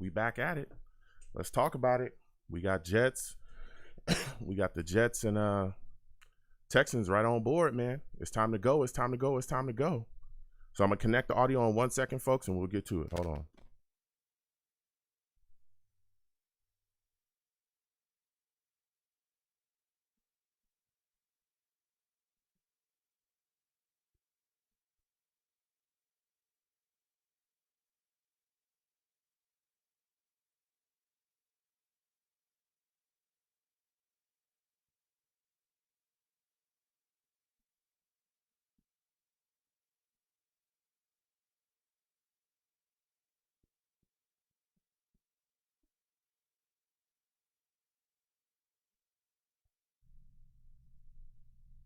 We back at it. Let's talk about it. We got Jets. We got the Jets and Texans right on board, man. It's time to go. It's time to go. It's time to go. So I'm going to connect the audio in 1 second, folks, and we'll get to it. Hold on.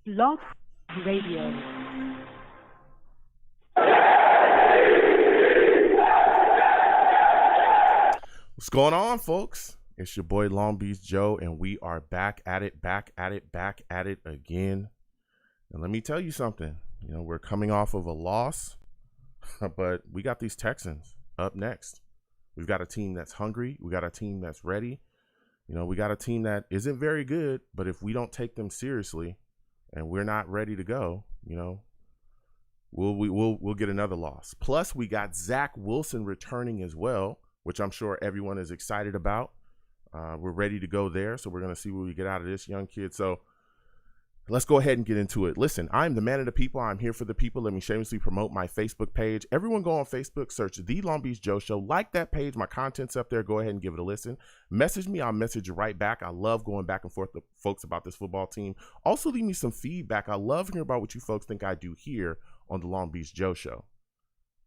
Blog Radio. What's going on, folks? It's your boy Long Beach Joe, and we are back at it again. And let me tell you something. You know, we're coming off of a loss, but we got these Texans up next. We've got a team that's hungry. We got a team that's ready. You know, we got a team that isn't very good, but if we don't take them seriously and we're not ready to go, you know, we'll get another loss. Plus, we got Zach Wilson returning as well, which I'm sure everyone is excited about. We're ready to go there, so we're going to see what we get out of this young kid. So let's go ahead and get into it. Listen, I'm the man of the people. I'm here for the people. Let me shamelessly promote my Facebook page. Everyone go on Facebook, search The Long Beach Joe Show. Like that page. My content's up there. Go ahead and give it a listen. Message me. I'll message you right back. I love going back and forth with folks about this football team. Also, leave me some feedback. I love hearing about what you folks think I do here on The Long Beach Joe Show.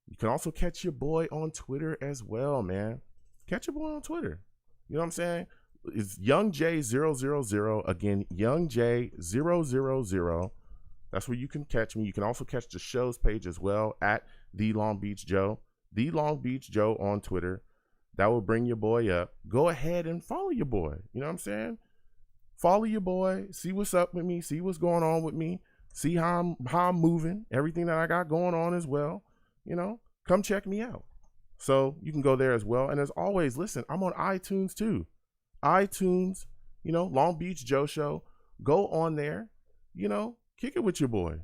You can also catch your boy on Twitter as well, man. Catch your boy on Twitter. You know what I'm saying? It's YoungJ000. Again, YoungJ000. That's where you can catch me. You can also catch the show's page as well at The Long Beach Joe. The Long Beach Joe on Twitter. That will bring your boy up. Go ahead and follow your boy. You know what I'm saying? Follow your boy. See what's up with me. See what's going on with me. See how I'm moving. Everything that I got going on as well. You know, come check me out. So you can go there as well. And as always, listen, I'm on iTunes too. iTunes, you know, Long Beach Joe Show. Go on there, you know, kick it with your boy.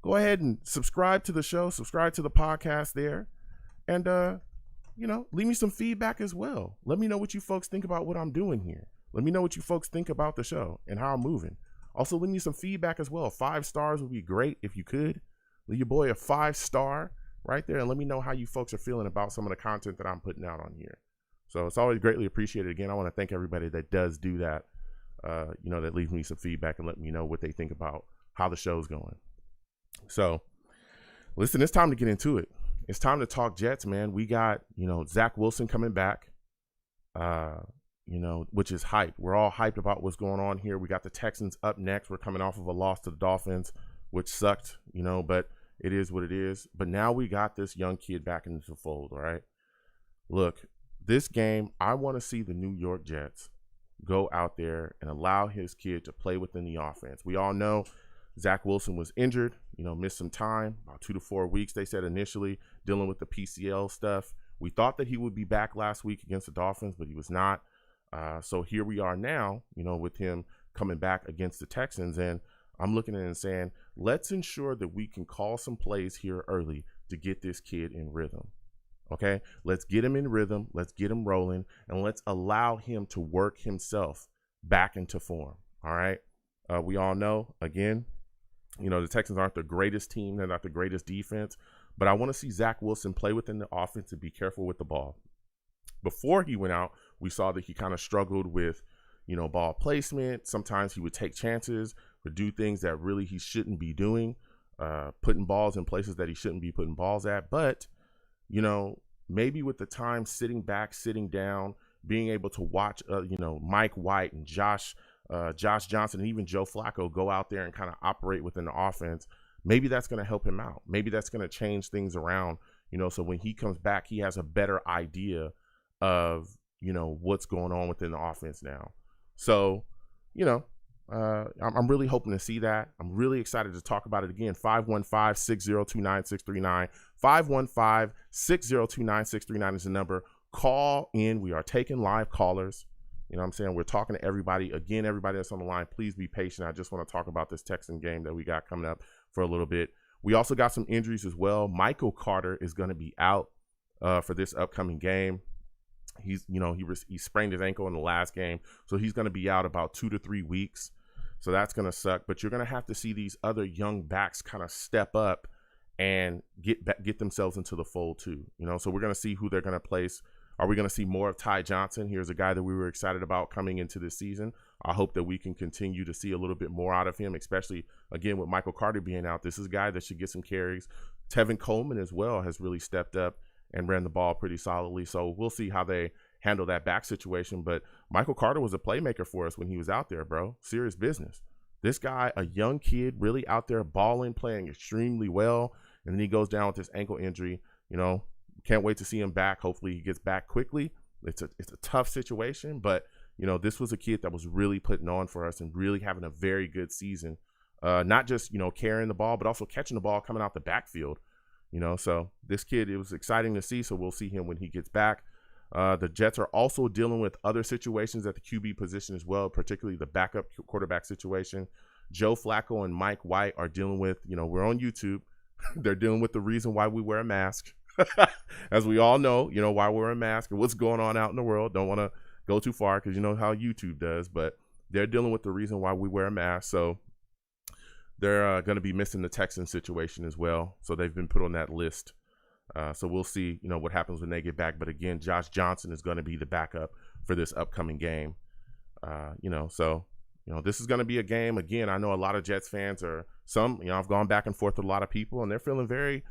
Go ahead and subscribe to the show, subscribe to the podcast there. And, you know, leave me some feedback as well. Let me know what you folks think about what I'm doing here. Let me know what you folks think about the show and how I'm moving. Also, leave me some feedback as well. 5 stars would be great if you could. Leave your boy a 5-star right there and let me know how you folks are feeling about some of the content that I'm putting out on here. So it's always greatly appreciated. Again, I want to thank everybody that does do that, you know, that leaves me some feedback and let me know what they think about how the show's going. So listen, it's time to get into it. It's time to talk Jets, man. We got, you know, Zach Wilson coming back, you know, which is hype. We're all hyped about what's going on here. We got the Texans up next. We're coming off of a loss to the Dolphins, which sucked, you know, but it is what it is. But now we got this young kid back into the fold, all right? Look, this game, I want to see the New York Jets go out there and allow his kid to play within the offense. We all know Zach Wilson was injured, you know, missed some time, about 2 to 4 weeks, they said initially, dealing with the PCL stuff. We thought that he would be back last week against the Dolphins, but he was not. So here we are now, you know, with him coming back against the Texans. And I'm looking at it and saying, let's ensure that we can call some plays here early to get this kid in rhythm. Okay, let's get him in rhythm. Let's get him rolling, and let's allow him to work himself back into form. All right. We all know, again, you know, the Texans aren't the greatest team. They're not the greatest defense, but I want to see Zach Wilson play within the offense and be careful with the ball. Before he went out, we saw that he kind of struggled with, you know, ball placement. Sometimes he would take chances or do things that really he shouldn't be doing, putting balls in places that he shouldn't be putting balls at. But, you know, maybe with the time sitting back, sitting down, being able to watch, you know, Mike White and Josh Johnson and even Joe Flacco go out there and kind of operate within the offense, maybe that's going to help him out. Maybe that's going to change things around, you know, so when he comes back, he has a better idea of, you know, what's going on within the offense now. So, you know, I'm really hoping to see that. I'm really excited to talk about it again. 515-602-9639. 515-602-9639 is the number. Call in. We are taking live callers. You know what I'm saying? We're talking to everybody. Again, everybody that's on the line, please be patient. I just want to talk about this Texan game that we got coming up for a little bit. We also got some injuries as well. Michael Carter is going to be out for this upcoming game. He sprained his ankle in the last game, so he's going to be out about 2 to 3 weeks. So that's going to suck. But you're going to have to see these other young backs kind of step up and get themselves into the fold too. So we're going to see who they're going to place. Are we going to see more of Ty Johnson? Here's a guy that we were excited about coming into this season. I hope that we can continue to see a little bit more out of him, especially, again, with Michael Carter being out. This is a guy that should get some carries. Tevin Coleman as well has really stepped up and ran the ball pretty solidly. So we'll see how they handle that back situation. But Michael Carter was a playmaker for us when he was out there, bro. Serious business. This guy, a young kid, really out there balling, playing extremely well. And then he goes down with this ankle injury. Can't wait to see him back. Hopefully he gets back quickly. It's a tough situation, but this was a kid that was really putting on for us and really having a very good season. Not just carrying the ball, but also catching the ball coming out the backfield. So this kid, it was exciting to see. So we'll see him when he gets back. The Jets are also dealing with other situations at the QB position as well, particularly the backup quarterback situation. Joe Flacco and Mike White are dealing with, we're on YouTube. They're dealing with the reason why we wear a mask. As we all know, why we're a mask and what's going on out in the world. Don't want to go too far because you know how YouTube does, but they're dealing with the reason why we wear a mask. So they're going to be missing the Texans situation as well. So they've been put on that list. So we'll see, what happens when they get back. But again, Josh Johnson is going to be the backup for this upcoming game. This is going to be a game. Again, I know a lot of Jets fans I've gone back and forth with a lot of people and they're feeling very,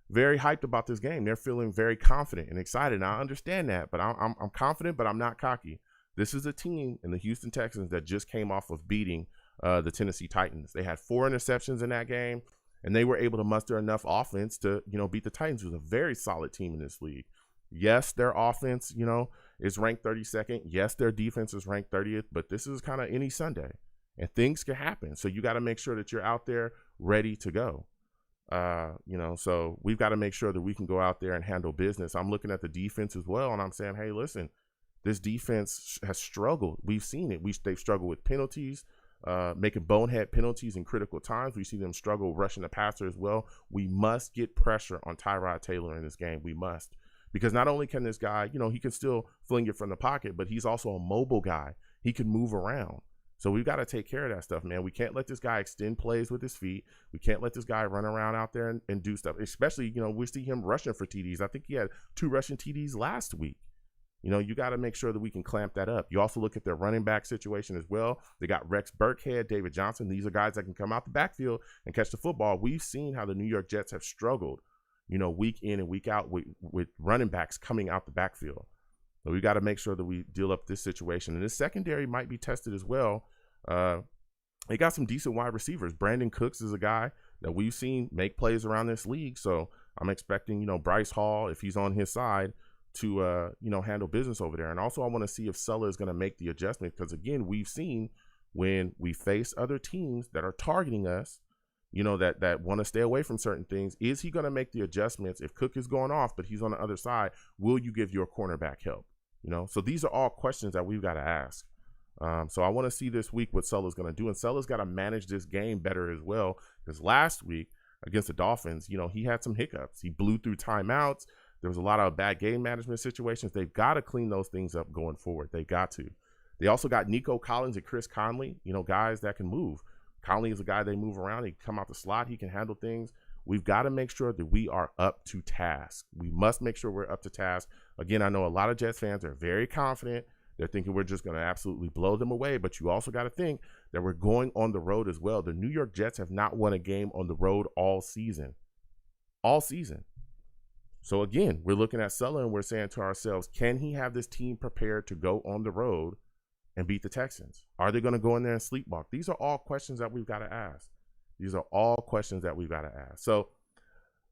very hyped about this game. They're feeling very confident and excited. And I understand that, but I'm confident, but I'm not cocky. This is a team in the Houston Texans that just came off of beating the Tennessee Titans. They had 4 interceptions in that game, and they were able to muster enough offense to, beat the Titans, who's a very solid team in this league. Yes, their offense, is ranked 32nd. Yes, their defense is ranked 30th, but this is kind of any Sunday, and things can happen. So you got to make sure that you're out there ready to go. So we've got to make sure that we can go out there and handle business. I'm looking at the defense as well, and I'm saying, hey, listen, this defense has struggled. We've seen it. They've struggled with penalties, making bonehead penalties in critical times. We see them struggle rushing the passer as well. We must get pressure on Tyrod Taylor in this game. We must. Because not only can this guy, he can still fling it from the pocket, but he's also a mobile guy. He can move around. So we've got to take care of that stuff, man. We can't let this guy extend plays with his feet. We can't let this guy run around out there and do stuff, especially, we see him rushing for TDs. I think he had 2 rushing TDs last week. You got to make sure that we can clamp that up. You also look at their running back situation as well. They got Rex Burkhead, David Johnson. These are guys that can come out the backfield and catch the football. We've seen how the New York Jets have struggled, week in and week out with running backs coming out the backfield. So we got to make sure that we deal up this situation. And this secondary might be tested as well. They got some decent wide receivers. Brandon Cooks is a guy that we've seen make plays around this league. So I'm expecting, Bryce Hall, if he's on his side, to, handle business over there. And also I want to see if Sulla is going to make the adjustment because, again, we've seen when we face other teams that are targeting us, that want to stay away from certain things, is he going to make the adjustments? If Cook is going off, but he's on the other side, will you give your cornerback help? So these are all questions that we've got to ask. So I want to see this week what Sulla's going to do. And Sulla's got to manage this game better as well. Because last week against the Dolphins, he had some hiccups. He blew through timeouts. There was a lot of bad game management situations. They've got to clean those things up going forward. They got to. They also got Nico Collins and Chris Conley, guys that can move. Conley is a guy they move around. He can come out the slot. He can handle things. We've got to make sure that we are up to task. We must make sure we're up to task. Again, I know a lot of Jets fans are very confident. They're thinking we're just going to absolutely blow them away. But you also got to think that we're going on the road as well. The New York Jets have not won a game on the road all season. All season. So, again, we're looking at Sulla and we're saying to ourselves, can he have this team prepared to go on the road and beat the Texans? Are they going to go in there and sleepwalk? These are all questions that we've got to ask. These are all questions that we've got to ask. So,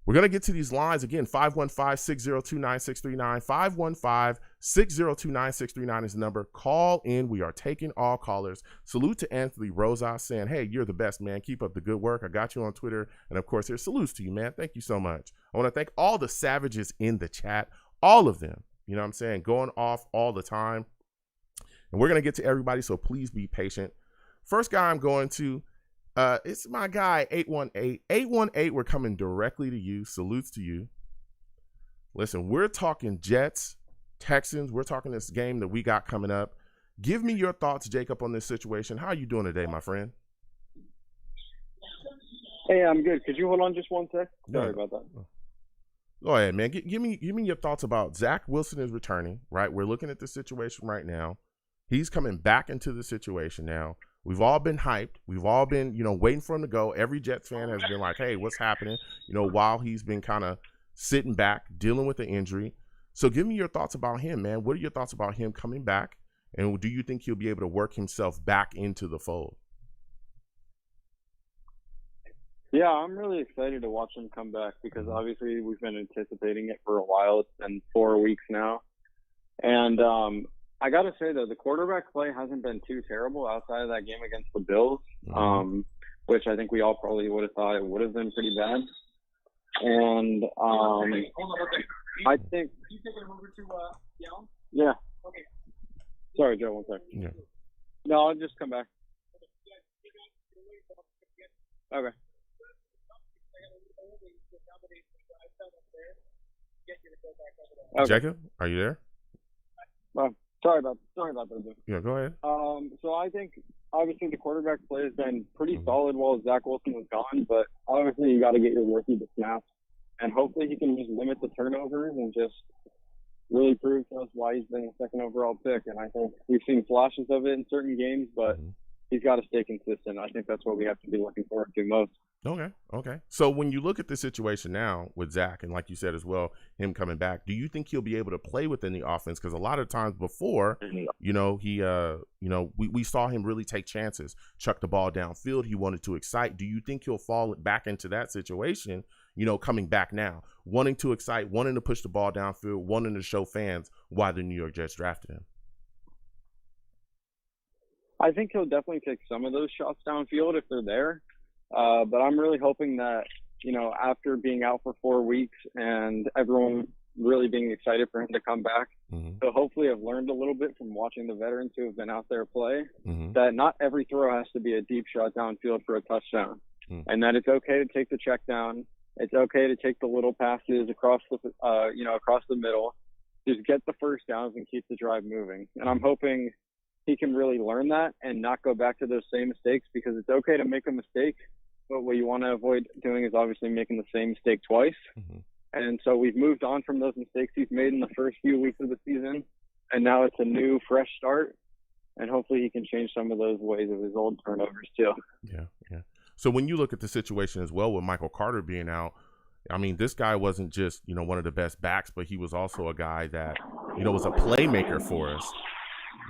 we're going to get to these lines again. 515-602-9639. 515-602-9639 is the number. Call in. We are taking all callers. Salute to Anthony Rosas saying, hey, you're the best, man. Keep up the good work. I got you on Twitter. And, of course, here's salutes to you, man. Thank you so much. I want to thank all the savages in the chat, all of them. You know what I'm saying? Going off all the time. And we're going to get to everybody, so please be patient. First guy I'm going to, it's my guy, 818. 818, we're coming directly to you. Salutes to you. Listen, we're talking Jets, Texans. We're talking this game that we got coming up. Give me your thoughts, Jacob, on this situation. How are you doing today, my friend? Hey, I'm good. Could you hold on just one sec? Sorry about that. Go ahead, man. Give me your thoughts about Zach Wilson is returning, right? We're looking at the situation right now. He's coming back into the situation now. We've all been hyped. We've all been, waiting for him to go. Every Jets fan has been like, hey, what's happening? While he's been kind of sitting back, dealing with the injury. So give me your thoughts about him, man. What are your thoughts about him coming back? And do you think he'll be able to work himself back into the fold? Yeah, I'm really excited to watch him come back because obviously we've been anticipating it for a while. It's been 4 weeks now. And I got to say, though, the quarterback play hasn't been too terrible outside of that game against the Bills, which I think we all probably would have thought it would have been pretty bad. And I think – yeah. Sorry, Joe, one second. Yeah. No, I'll just come back. Okay. Jacob, are you there? Sorry about that. Dude. Yeah, go ahead. So I think obviously the quarterback play has been pretty solid while Zach Wilson was gone, but obviously you got to get your rookie to snaps, and hopefully he can just limit the turnovers and just really prove to us why he's been the second overall pick. And I think we've seen flashes of it in certain games, but he's got to stay consistent. I think that's what we have to be looking forward to most. Okay. So when you look at the situation now with Zach, and like you said as well, him coming back, do you think he'll be able to play within the offense? Because a lot of times before, we saw him really take chances, chuck the ball downfield. He wanted to excite. Do you think he'll fall back into that situation, coming back now, wanting to excite, wanting to push the ball downfield, wanting to show fans why the New York Jets drafted him? I think he'll definitely take some of those shots downfield if they're there. But I'm really hoping that, after being out for 4 weeks and everyone really being excited for him to come back, so hopefully I've learned a little bit from watching the veterans who have been out there play, that not every throw has to be a deep shot downfield for a touchdown, and that it's okay to take the check down. It's okay to take the little passes across the middle. Just get the first downs and keep the drive moving. And I'm hoping he can really learn that and not go back to those same mistakes, because it's okay to make a mistake, but what you want to avoid doing is obviously making the same mistake twice. And so we've moved on from those mistakes he's made in the first few weeks of the season, and now it's a new, fresh start, and hopefully he can change some of those ways of his old turnovers too. Yeah. So when you look at the situation as well with Michael Carter being out, I mean, this guy wasn't just, one of the best backs, but he was also a guy that, was a playmaker for us.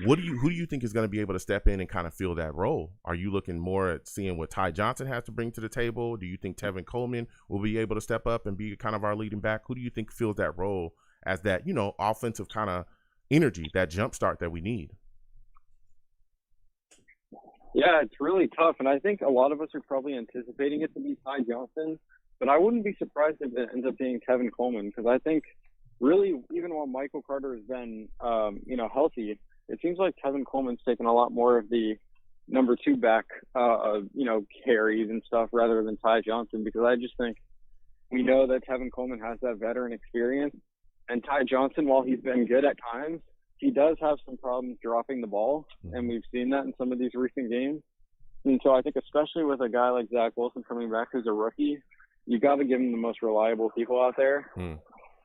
Who do you think is going to be able to step in and kind of fill that role? Are you looking more at seeing what Ty Johnson has to bring to the table? Do you think Tevin Coleman will be able to step up and be kind of our leading back? Who do you think fills that role as that, offensive kind of energy, that jump start that we need? Yeah, it's really tough, and I think a lot of us are probably anticipating it to be Ty Johnson, but I wouldn't be surprised if it ends up being Tevin Coleman, because I think really, even while Michael Carter has been, healthy, it seems like Tevin Coleman's taken a lot more of the number 2 back, carries and stuff rather than Ty Johnson, because I just think we know that Tevin Coleman has that veteran experience, and Ty Johnson, while he's been good at times, he does have some problems dropping the ball, and we've seen that in some of these recent games. And so I think especially with a guy like Zach Wilson coming back who's a rookie, you got to give him the most reliable people out there.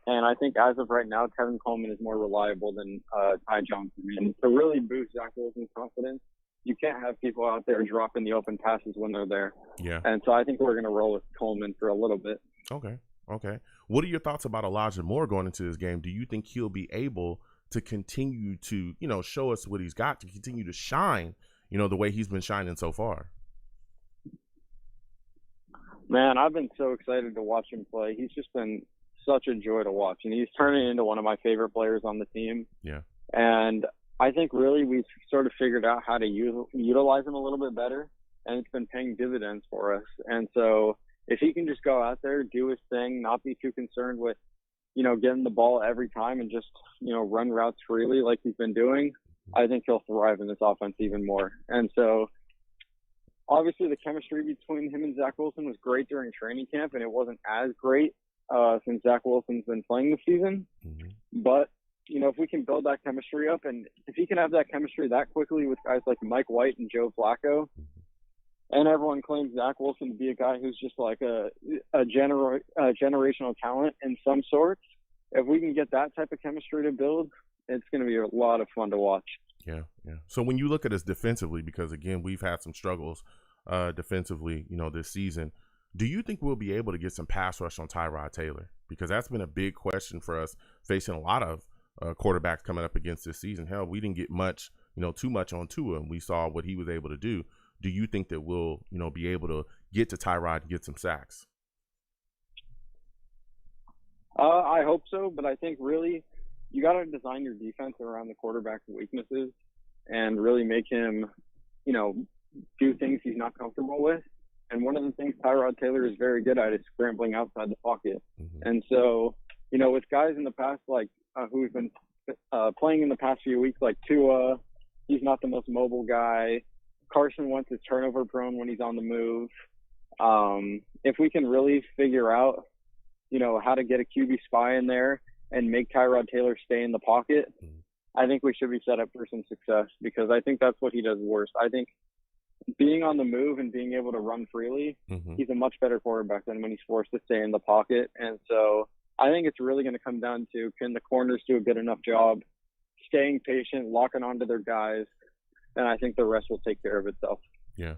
And I think as of right now, Tevin Coleman is more reliable than Ty Johnson. And to really boost Zach Wilson's confidence, you can't have people out there dropping the open passes when they're there. Yeah. And so I think we're going to roll with Coleman for a little bit. Okay. What are your thoughts about Elijah Moore going into this game? Do you think he'll be able to continue to, show us what he's got, to continue to shine, the way he's been shining so far? Man, I've been so excited to watch him play. He's just been such a joy to watch, and he's turning into one of my favorite players on the team. Yeah. And I think really we've sort of figured out how to utilize him a little bit better, and it's been paying dividends for us. And so if he can just go out there, do his thing, not be too concerned with getting the ball every time and just, run routes freely like he's been doing, I think he'll thrive in this offense even more. And so obviously the chemistry between him and Zach Wilson was great during training camp, and it wasn't as great since Zach Wilson's been playing this season. Mm-hmm. But, if we can build that chemistry up, and if he can have that chemistry that quickly with guys like Mike White and Joe Flacco, and everyone claims Zach Wilson to be a guy who's just like a generational talent in some sorts, if we can get that type of chemistry to build, it's going to be a lot of fun to watch. Yeah. So when you look at us defensively, because again, we've had some struggles defensively, this season, do you think we'll be able to get some pass rush on Tyrod Taylor? Because that's been a big question for us facing a lot of quarterbacks coming up against this season. Hell, we didn't get much, too much on Tua, and we saw what he was able to do. Do you think that we'll, be able to get to Tyrod and get some sacks? I hope so, but I think really you got to design your defense around the quarterback's weaknesses and really make him, do things he's not comfortable with. And one of the things Tyrod Taylor is very good at is scrambling outside the pocket. Mm-hmm. And so, with guys in the past, like who we've been playing in the past few weeks, like Tua, he's not the most mobile guy. Carson Wentz is turnover prone when he's on the move. If we can really figure out, how to get a QB spy in there and make Tyrod Taylor stay in the pocket, I think we should be set up for some success, because I think that's what he does worst. I think being on the move and being able to run freely, he's a much better quarterback than when he's forced to stay in the pocket. And so I think it's really going to come down to, can the corners do a good enough job staying patient, locking onto their guys, and I think the rest will take care of itself. Yeah.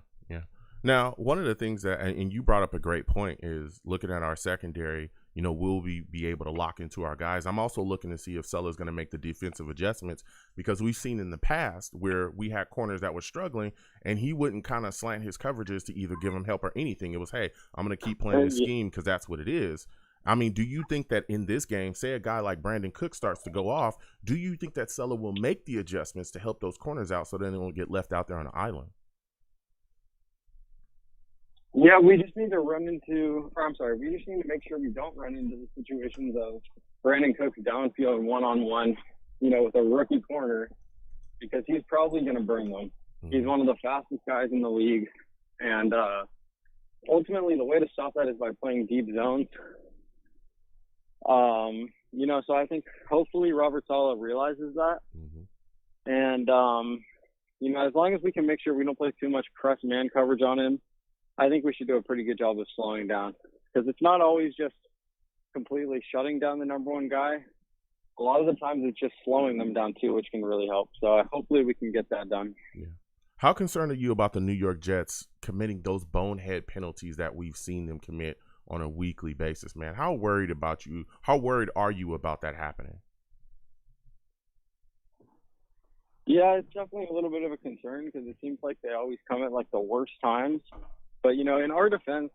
Now, one of the things that, and you brought up a great point, is looking at our secondary, will we be able to lock into our guys? I'm also looking to see if Sulla's going to make the defensive adjustments, because we've seen in the past where we had corners that were struggling and he wouldn't kind of slant his coverages to either give them help or anything. It was, hey, I'm going to keep playing this scheme because that's what it is. I mean, do you think that in this game, say a guy like Brandon Cook starts to go off, do you think that Sulla will make the adjustments to help those corners out so then they won't get left out there on the island? Yeah, we just need to make sure we don't run into the situations of Brandon Cook downfield one-on-one, with a rookie corner, because he's probably going to burn them. He's one of the fastest guys in the league. And ultimately, the way to stop that is by playing deep zones. So I think hopefully Robert Saleh realizes that. And, as long as we can make sure we don't play too much press man coverage on him, I think we should do a pretty good job of slowing down, because it's not always just completely shutting down the number one guy. A lot of the times it's just slowing them down too, which can really help. So hopefully we can get that done. Yeah. How concerned are you about the New York Jets committing those bonehead penalties that we've seen them commit on a weekly basis, man? How worried are you about that happening? Yeah, it's definitely a little bit of a concern, because it seems like they always come at like the worst times. But, in our defense,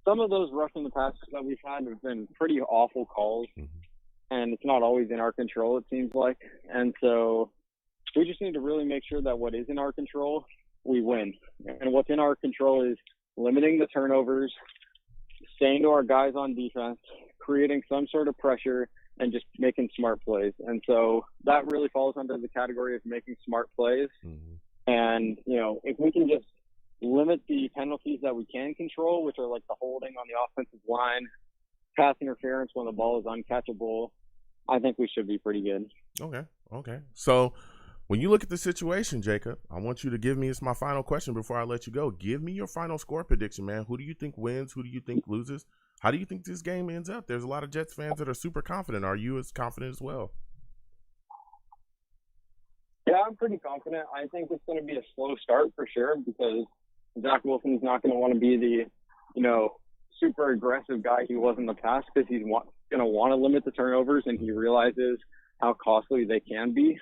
some of those rushing the passes that we've had have been pretty awful calls, and it's not always in our control, it seems like. And so we just need to really make sure that what is in our control, we win. And what's in our control is limiting the turnovers, staying to our guys on defense, creating some sort of pressure, and just making smart plays. And so that really falls under the category of making smart plays. And, if we can just limit the penalties that we can control, which are like the holding on the offensive line, pass interference when the ball is uncatchable, I think we should be pretty good. Okay. So when you look at the situation, Jacob, I want you to give me, it's my final question before I let you go, give me your final score prediction, man. Who do you think wins? Who do you think loses? How do you think this game ends up? There's a lot of Jets fans that are super confident. Are you as confident as well? Yeah, I'm pretty confident. I think it's going to be a slow start for sure, because Zach Wilson's not going to want to be the, super aggressive guy he was in the past, because he's going to want to limit the turnovers, and he realizes how costly they can be.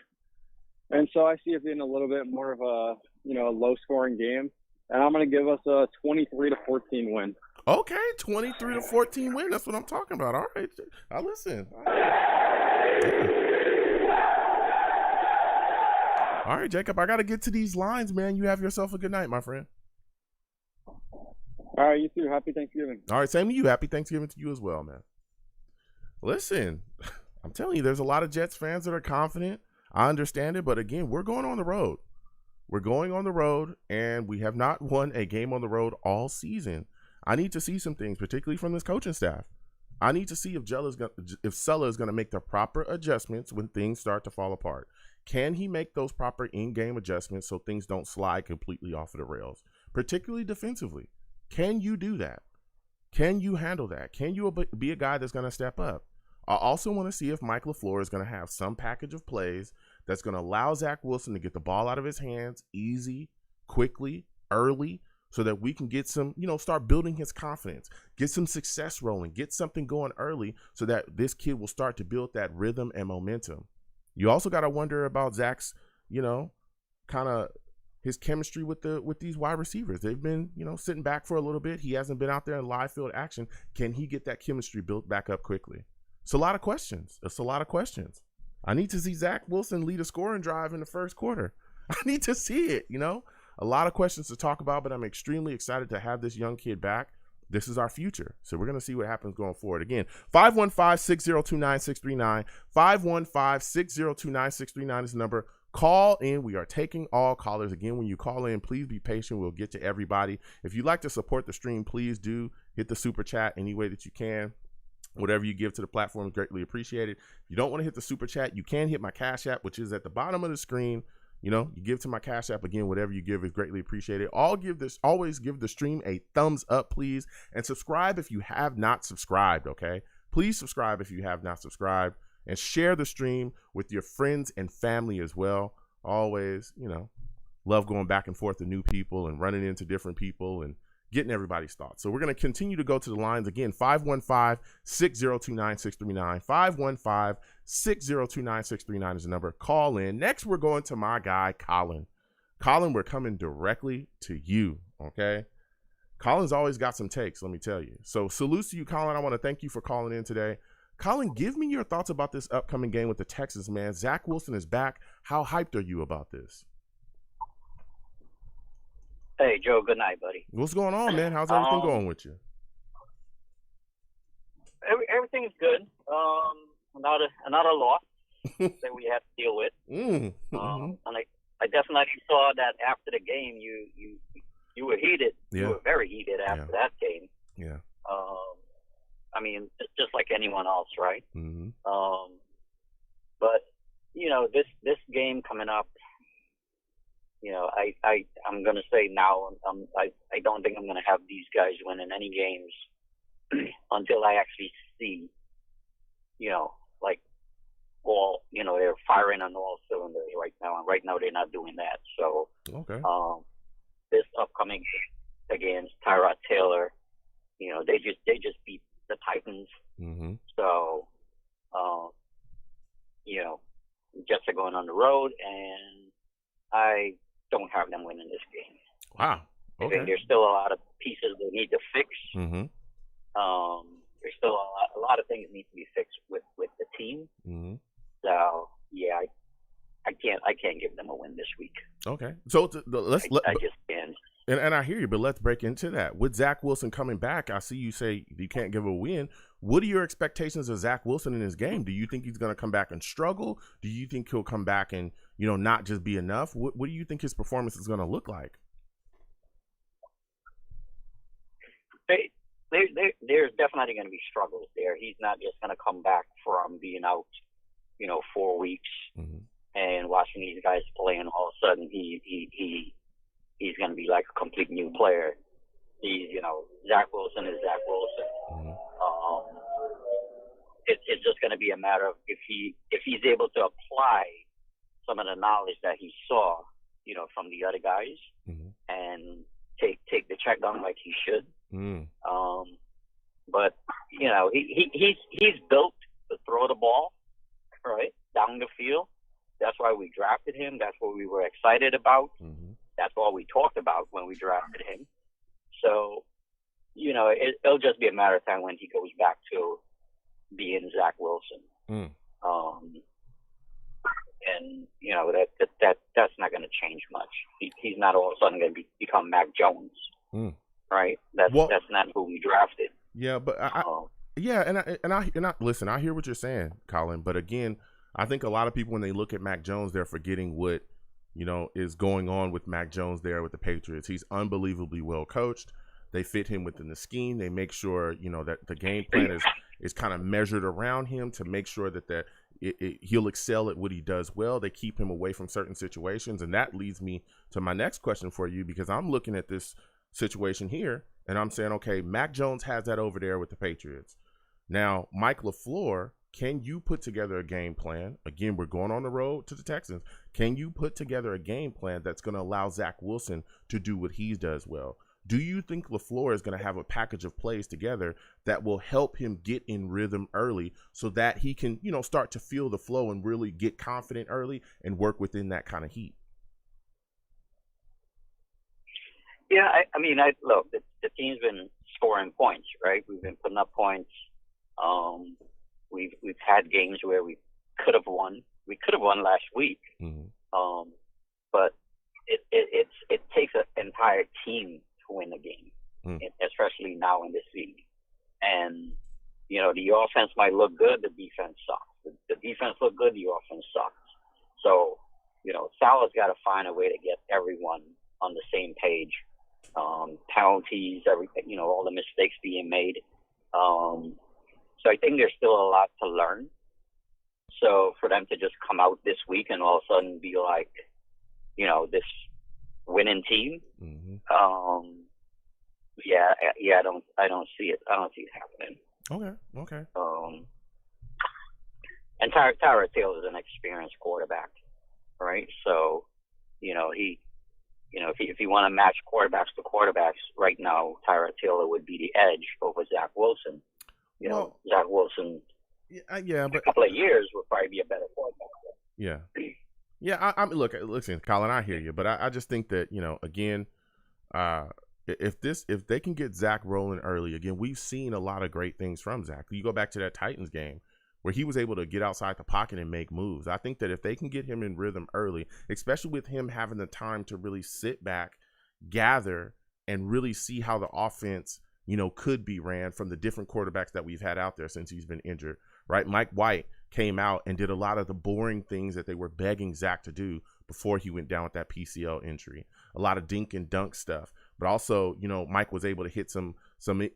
And so I see it being a little bit more of a, low-scoring game, and I'm going to give us a 23-14 win. Okay, 23-14 win. That's what I'm talking about. All right, I listen. All right, Jacob, I got to get to these lines, man. You have yourself a good night, my friend. All right, you too. Happy Thanksgiving. All right, same to you. Happy Thanksgiving to you as well, man. Listen, I'm telling you, there's a lot of Jets fans that are confident. I understand it, but again, we're going on the road. We're going on the road, and we have not won a game on the road all season. I need to see some things, particularly from this coaching staff. I need to see if Sulla is going to make the proper adjustments when things start to fall apart. Can he make those proper in-game adjustments so things don't slide completely off of the rails, particularly defensively? Can you do that? Can you handle that? Can you be a guy that's going to step up? I also want to see if Mike LaFleur is going to have some package of plays that's going to allow Zach Wilson to get the ball out of his hands easy, quickly, early, so that we can get some, start building his confidence, get some success rolling, get something going early so that this kid will start to build that rhythm and momentum. You also got to wonder about Zach's, kind of his chemistry with these wide receivers. They've been, sitting back for a little bit. He hasn't been out there in live field action. Can he get that chemistry built back up quickly? It's a lot of questions. I need to see Zach Wilson lead a scoring drive in the first quarter. I need to see it, A lot of questions to talk about, but I'm extremely excited to have this young kid back. This is our future. So we're going to see what happens going forward. Again, 515-602-9639. 515-602-9639 is the number. Call in. We are taking all callers. Again, when you call in, please be patient. We'll get to everybody. If you'd like to support the stream, please do hit the super chat any way that you can. Whatever you give to the platform is greatly appreciated. If you don't want to hit the super chat, you can hit my Cash App, which is at the bottom of the screen. You give to my Cash App. Again, whatever you give is greatly appreciated. Always give the stream a thumbs up, please. And subscribe if you have not subscribed, okay? Please subscribe if you have not subscribed. And share the stream with your friends and family as well. Always, love going back and forth to new people and running into different people and getting everybody's thoughts. So we're going to continue to go to the lines. Again, 515-602-9639. 515-602-9639 is the number. Call in. Next, we're going to my guy, Colin. Colin, we're coming directly to you, okay? Colin's always got some takes, let me tell you. So salute to you, Colin. I want to thank you for calling in today. Colin, give me your thoughts about this upcoming game with the Texans, man. Zach Wilson is back. How hyped are you about this? Hey, Joe, good night, buddy. What's going on, man? How's everything going with you? Everything's good. Another loss that we have to deal with. And I definitely saw that after the game, you were heated. Yeah. You were very heated after that game. Yeah. I mean, just like anyone else, right? Mm-hmm. But this game coming up. I'm going to say now, I don't think I'm going to have these guys winning any games until I actually see, they're firing on all cylinders right now. And right now they're not doing that. So, okay. This upcoming against Tyrod Taylor, they just beat the Titans. Mm-hmm. So, Jets are going on the road, and I don't have them winning this game. Wow. Okay. I think there's still a lot of pieces they need to fix. Mm-hmm. There's still a lot of things need to be fixed with the team. Mm-hmm. So yeah, I can't give them a win this week. Okay. So I just can't. And I hear you, but let's break into that. With Zach Wilson coming back, I see you say you can't give a win. What are your expectations of Zach Wilson in his game? Do you think he's going to come back and struggle? Do you think he'll come back and, not just be enough? What do you think his performance is going to look like? There's definitely going to be struggles there. He's not just going to come back from being out, 4 weeks and watching these guys play, and all of a sudden he's going to be like a complete new player. He's, Zach Wilson is Zach Wilson. It's just going to be a matter of if he's able to apply some of the knowledge that he saw, from the other guys, and take the check down like he should. But he's built to throw the ball right down the field. That's why we drafted him. That's what we were excited about. That's all we talked about when we drafted him. So, it'll just be a matter of time when he goes back to being Zach Wilson. And that's not going to change much. He's not all of a sudden going to become Mac Jones, right? That's not who we drafted. Yeah, but Yeah, and I listen. I hear what you're saying, Colin. But again, I think a lot of people when they look at Mac Jones, they're forgetting what is going on with Mac Jones there with the Patriots. He's unbelievably well coached. They fit him within the scheme. They make sure that the game plan is kind of measured around him to make sure that he'll excel at what he does well. They keep him away from certain situations, and that leads me to my next question for you, because I'm looking at this situation here and I'm saying, okay, Mac Jones has that over there with the Patriots. Now, Mike LaFleur, can you put together a game plan? Again, we're going on the road to the Texans. Can you put together a game plan that's going to allow Zach Wilson to do what he does well? Do you think LaFleur is going to have a package of plays together that will help him get in rhythm early so that he can, start to feel the flow and really get confident early and work within that kind of heat? Yeah, I mean, look, the team's been scoring points, right? We've been putting up points. We've had games where we could have won. We could have won last week, but it takes an entire team to win a game, especially now in this league. And the offense might look good, the defense sucks. The defense look good, the offense sucks. So Salah's got to find a way to get everyone on the same page. Penalties, everything, all the mistakes being made. So I think there's still a lot to learn. So for them to just come out this week and all of a sudden be like, this winning team, I don't see it. I don't see it happening. Okay. And Tyrod Taylor is an experienced quarterback, right? So, if you want to match quarterbacks to quarterbacks right now, Tyrod Taylor would be the edge over Zach Wilson. Zach Wilson, but a couple of years would probably be a better quarterback. Yeah. I mean, listen, Colin, I hear you, but I just think that again, if they can get Zach rolling early, again, we've seen a lot of great things from Zach. You go back to that Titans game where he was able to get outside the pocket and make moves. I think that if they can get him in rhythm early, especially with him having the time to really sit back, gather, and really see how the offense, could be ran from the different quarterbacks that we've had out there since he's been injured, right? Mike White came out and did a lot of the boring things that they were begging Zach to do before he went down with that PCL injury. A lot of dink and dunk stuff. But also, Mike was able to hit some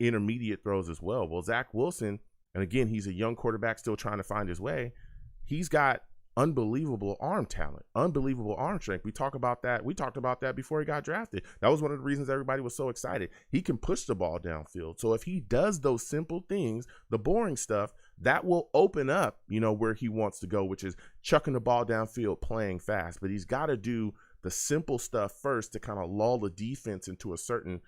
intermediate throws as well. Well, Zach Wilson, and again, he's a young quarterback still trying to find his way. He's got unbelievable arm talent, unbelievable arm strength. We talked about that before he got drafted. That was one of the reasons everybody was so excited. He can push the ball downfield. So if he does those simple things, the boring stuff, that will open up, where he wants to go, which is chucking the ball downfield, playing fast. But he's got to do the simple stuff first to kind of lull the defense into a certain,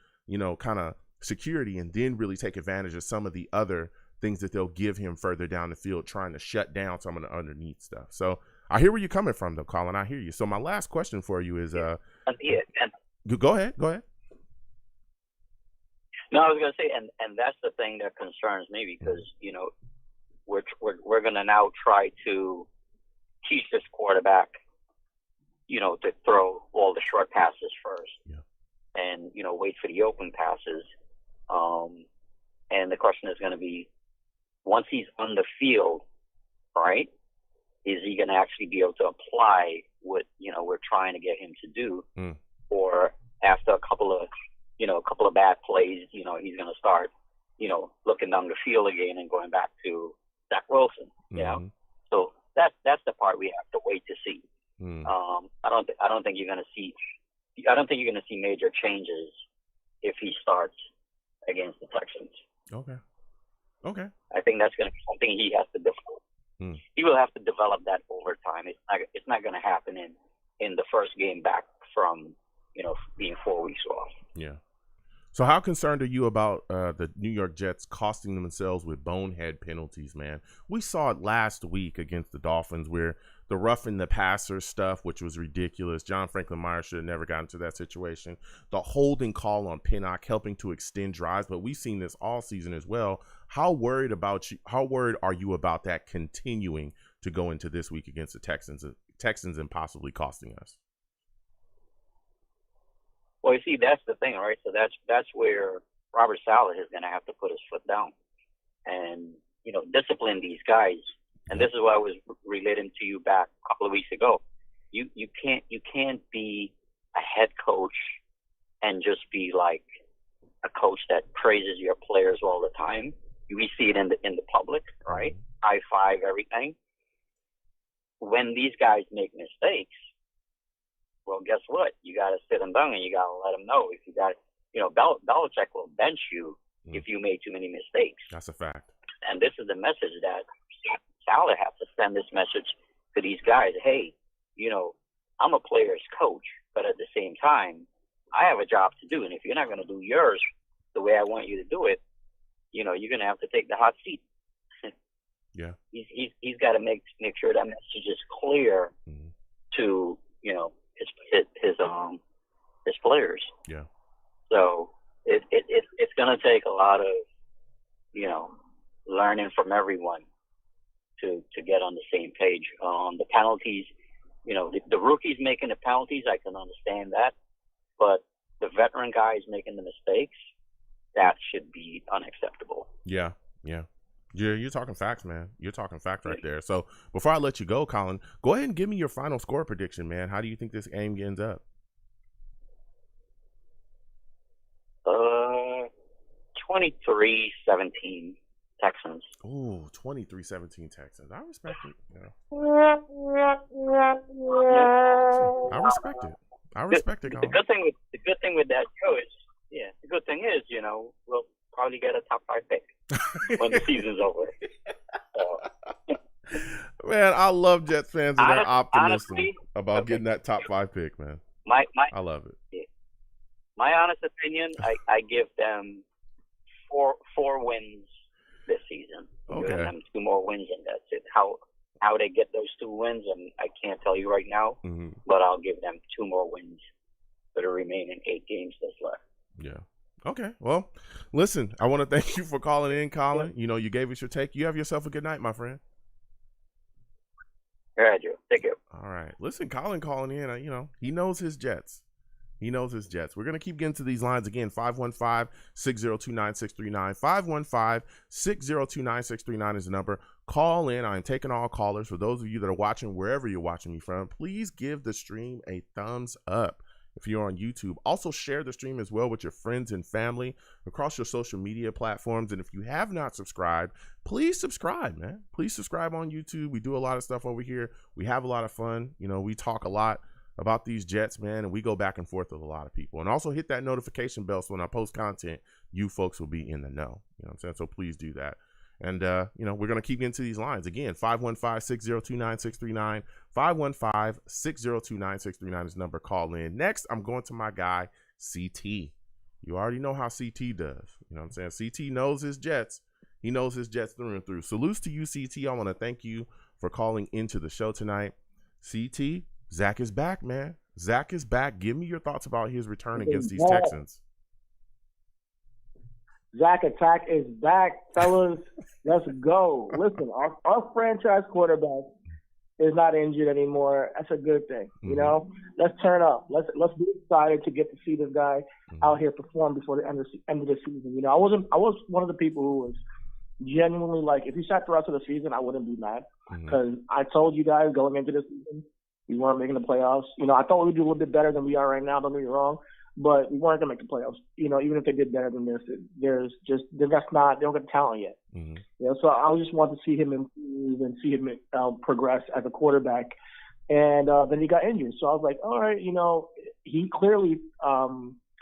kind of security, and then really take advantage of some of the other things that they'll give him further down the field, trying to shut down some of the underneath stuff. So I hear where you're coming from, though, Colin. I hear you. So my last question for you is, go ahead. No, I was going to say, and that's the thing that concerns me, because we're going to now try to teach this quarterback, to throw all the short passes first, and wait for the open passes. And the question is going to be, once he's on the field, right, is he going to actually be able to apply what, we're trying to get him to do? Or after a couple of bad plays, he's going to start, looking down the field again and going back to Zach Wilson, So that's the part we have to wait to see. I don't think you're going to see major changes if he starts against the Texans. Okay. I think that's going to be something he has to develop. He will have to develop that over time. It's not going to happen in the first game back from being 4 weeks off. Yeah. So how concerned are you about the New York Jets costing themselves with bonehead penalties, man? We saw it last week against the Dolphins, where the roughing the passer stuff, which was ridiculous. John Franklin Myers should have never gotten into that situation. The holding call on Pinnock helping to extend drives, but we've seen this all season as well. How worried are you about that continuing to go into this week against the Texans and possibly costing us? Well, you see, that's the thing, right? So that's where Robert Saleh is going to have to put his foot down. and discipline these guys. And this is what I was relating to you back a couple of weeks ago. You can't be a head coach and just be like a coach that praises your players all the time. We see it in the public, right? High five, everything. When these guys make mistakes, well, guess what? You got to sit them down and you got to let them know. If you got, Belichick will bench you if you made too many mistakes. That's a fact. And this is the message that Saleh has to send this message to these guys. Hey, I'm a player's coach, but at the same time, I have a job to do. And if you're not going to do yours the way I want you to do it, you're going to have to take the hot seat. Yeah. He's got to make sure that message is clear to, his players. Yeah. So it's going to take a lot of, learning from everyone to get on the same page. The penalties, the rookies making the penalties, I can understand that. But the veteran guys making the mistakes, that should be unacceptable. Yeah, yeah. You're talking facts, man. You're talking fact right there. So before I let you go, Colin, go ahead and give me your final score prediction, man. How do you think this game ends up? 23-17 Texans. Ooh, 23-17 Texans. I respect it. I respect it. I respect it, Colin. The good thing with that, Joe, is the good thing is, we'll probably get a top 5 pick when the season's over. Man, I love Jets fans and their optimism honestly, about getting that top 5 pick, man. I love it. Yeah. My honest opinion, I give them four wins this season. Okay. Giving them 2 more wins, and that's it. How they get those 2 wins, and I can't tell you right now, but I'll give them 2 more wins for the remaining 8 games that's left. Yeah. Okay. Well, listen, I want to thank you for calling in, Colin. You gave us your take. You have yourself a good night, my friend. All right, Joe. Take care. All right. Listen, Colin calling in, he knows his Jets. He knows his Jets. We're going to keep getting to these lines again. 515-602-9639. 515-602-9639 is the number. Call in. I am taking all callers. For those of you that are watching, wherever you're watching me from, please give the stream a thumbs up. If you're on YouTube, also share the stream as well with your friends and family across your social media platforms. And if you have not subscribed, please subscribe, man. Please subscribe on YouTube. We do a lot of stuff over here. We have a lot of fun. We talk a lot about these Jets, man, and we go back and forth with a lot of people. And also hit that notification bell so when I post content, you folks will be in the know. You know what I'm saying? So please do that. And, we're going to keep getting to these lines. Again, 515-602-9639. 515-602-9639 is the number. Call in. Next, I'm going to my guy, CT. You already know how CT does. You know what I'm saying? CT knows his Jets. He knows his Jets through and through. Salutes to you, CT. I want to thank you for calling into the show tonight. CT, Zach is back, man. Zach is back. Give me your thoughts about his return against these Texans. Zach Attack is back, fellas. Let's go. Listen, our franchise quarterback is not injured anymore. That's a good thing. Let's turn up. Let's be excited to get to see this guy out here perform before the end of the season. I was one of the people who was genuinely like, if he sat the rest of the season, I wouldn't be mad because I told you guys going into the season we weren't making the playoffs. I thought we'd do a little bit better than we are right now. Don't get me wrong. But we weren't gonna make the playoffs. Even if they did better than this, they don't get talent yet. So I just want to see him improve and see him progress as a quarterback. And then he got injured. So I was like, all right, he clearly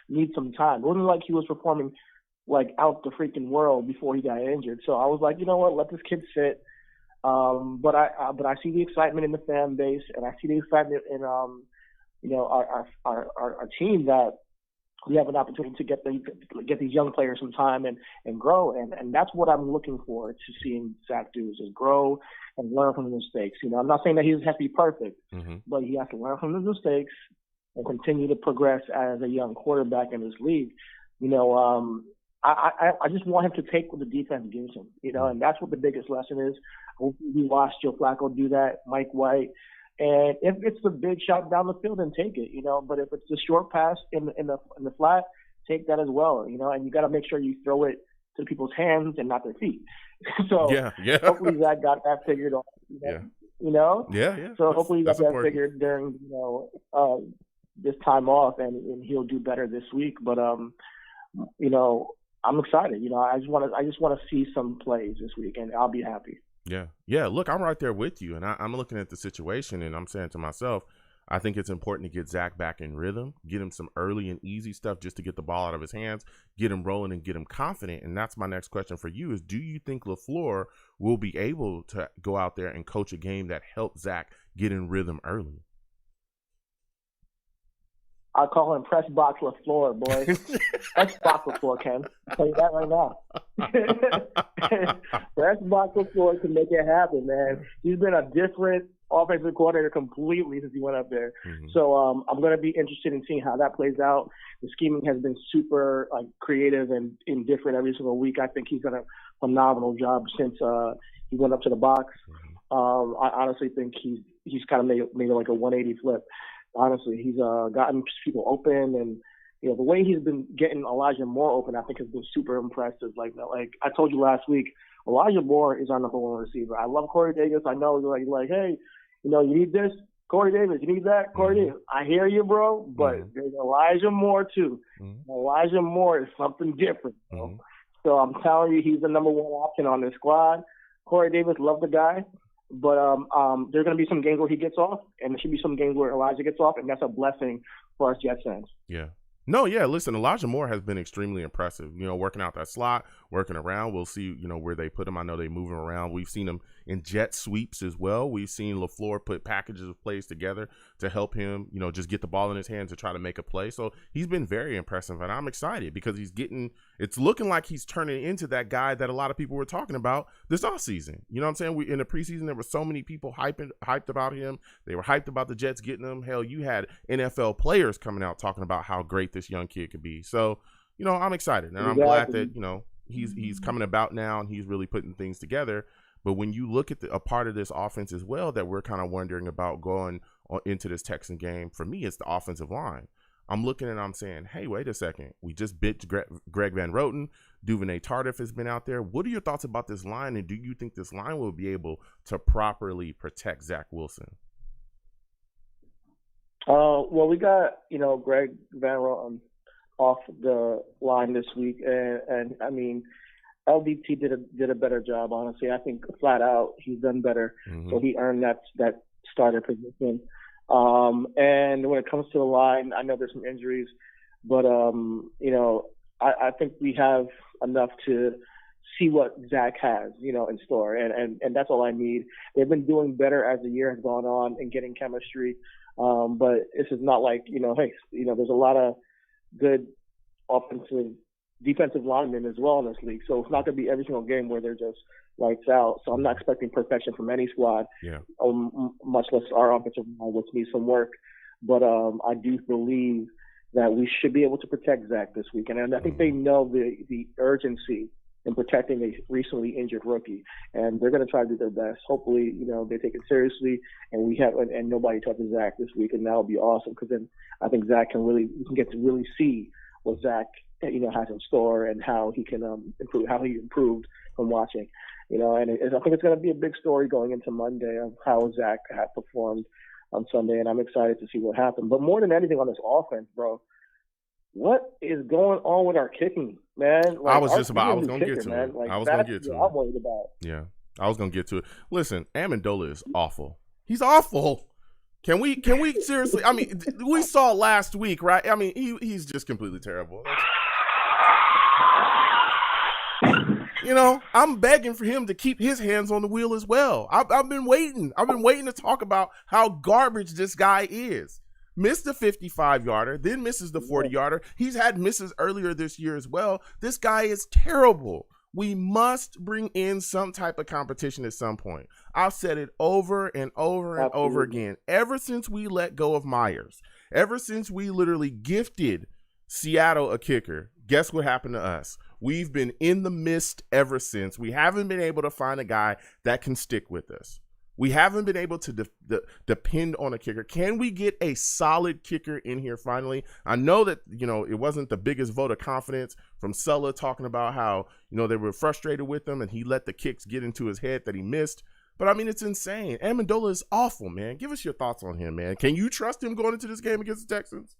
needs some time. It wasn't like he was performing like out the freaking world before he got injured. So I was like, you know what, let this kid sit. But I see the excitement in the fan base, and I see the excitement in our team that we have an opportunity to get these young players some time and grow, and that's what I'm looking forward to seeing Zach do, is just grow and learn from the mistakes. I'm not saying that he has to be perfect, but he has to learn from his mistakes and continue to progress as a young quarterback in this league. I just want him to take what the defense gives him, and that's what the biggest lesson is. We watched Joe Flacco do that, Mike White. And if it's the big shot down the field, then take it, But if it's the short pass in the flat, take that as well, And you got to make sure you throw it to people's hands and not their feet. So Yeah. hopefully Zach got that figured out. Yeah. You know? Yeah. So hopefully he got that's that important. figured during, this time off, and he'll do better this week. But I'm excited. I just want to see some plays this week, and I'll be happy. Yeah. Look, I'm right there with you, and I'm looking at the situation, and I'm saying to myself, I think it's important to get Zach back in rhythm, get him some early and easy stuff just to get the ball out of his hands, get him rolling, and get him confident. And that's my next question for you: is do you think LaFleur will be able to go out there and coach a game that helps Zach get in rhythm early? I call him press box LaFleur, boy. Press box LaFleur, Ken. I'll tell you that right now. Press box LaFleur can make it happen, man. He's been a different offensive coordinator completely since he went up there. Mm-hmm. So I'm going to be interested in seeing how that plays out. The scheming has been super creative and different every single week. I think he's done a phenomenal job since he went up to the box. Mm-hmm. I honestly think he's kind of made like a 180 flip. Honestly, he's gotten people open, and the way he's been getting Elijah Moore open, I think has been super impressive. Like I told you last week, Elijah Moore is our number one receiver. I love Corey Davis. I know you're like, hey, you need this, Corey Davis. You need that, Corey Davis. I hear you, bro. But there's Elijah Moore too. Elijah Moore is something different, bro. So I'm telling you, he's the number one option on this squad. Corey Davis, love the guy. But there are going to be some games where he gets off, and there should be some games where Elijah gets off, and that's a blessing for us Jets fans. Yeah. No, yeah, listen, Elijah Moore has been extremely impressive, working out that slot, working around. We'll see, where they put him. I know they move him around. We've seen him in jet sweeps as well. We've seen LaFleur put packages of plays together to help him, just get the ball in his hands to try to make a play. So he's been very impressive, and I'm excited because it's looking like he's turning into that guy that a lot of people were talking about this offseason. You know what I'm saying? In the preseason, there were so many people hyped about him. They were hyped about the Jets getting him. Hell, you had NFL players coming out talking about how great this young kid could be. So, I'm excited, and I'm glad that, he's coming about now and he's really putting things together. But when you look at a part of this offense as well that we're kind of wondering about going into this Texan game, for me, it's the offensive line. I'm looking and I'm saying, hey, wait a second. We just bit Greg Van Roten. Duvernay Tardif has been out there. What are your thoughts about this line, and do you think this line will be able to properly protect Zach Wilson? Well, we got, Greg Van Roten off the line this week, and I mean, LVT did a better job, honestly. I think flat out he's done better, so he earned that starter position. And when it comes to the line, I know there's some injuries, but I think we have enough to see what Zach has, in store, and that's all I need. They've been doing better as the year has gone on and getting chemistry, but this is not like hey, there's a lot of good defensive linemen as well in this league, so it's not going to be every single game where they're just lights out. So I'm not expecting perfection from any squad, much less our offensive line, which needs some work. But I do believe that we should be able to protect Zach this weekend, and I think they know the urgency in protecting a recently injured rookie, and they're going to try to do their best. Hopefully, they take it seriously, and and nobody touches Zach this week, and that'll be awesome because then I think we can get to really see what Zach has in store and how he can improve, how he improved from watching. And I think it's going to be a big story going into Monday of how Zach had performed on Sunday, and I'm excited to see what happened. But more than anything on this offense, bro, what is going on with our kicking, man? I was going to get to it. I was going to get to it. I'm worried about. Yeah, I was going to get to it. Listen, Amendola is awful. He's awful. Can we seriously? I mean, we saw last week, right? I mean, he's just completely terrible. I'm begging for him to keep his hands on the wheel as well. I've been waiting. I've been waiting to talk about how garbage this guy is. Missed the 55-yarder, then misses the 40-yarder. He's had misses earlier this year as well. This guy is terrible. We must bring in some type of competition at some point. I've said it over and over and over again. Ever since we let go of Myers, ever since we literally gifted Seattle a kicker, guess what happened to us? We've been in the mist ever since. We haven't been able to find a guy that can stick with us. We haven't been able to depend on a kicker. Can we get a solid kicker in here finally? I know that, it wasn't the biggest vote of confidence from Sulla talking about how, they were frustrated with him and he let the kicks get into his head that he missed. But, I mean, it's insane. Amendola is awful, man. Give us your thoughts on him, man. Can you trust him going into this game against the Texans?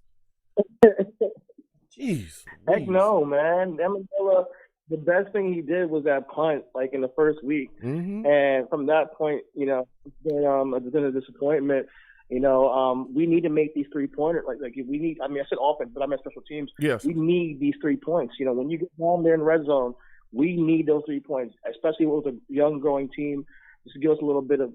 Jeez. Heck no, man. Amendola, the best thing he did was that punt, like in the first week. Mm-hmm. And from that point, it's been a disappointment. We need to make these 3-pointers. Like if we need. I mean, I said offense, but I meant special teams. Yes. We need these 3 points. When you get down there in the red zone, we need those 3 points, especially with a young, growing team. Just to give us a little bit of,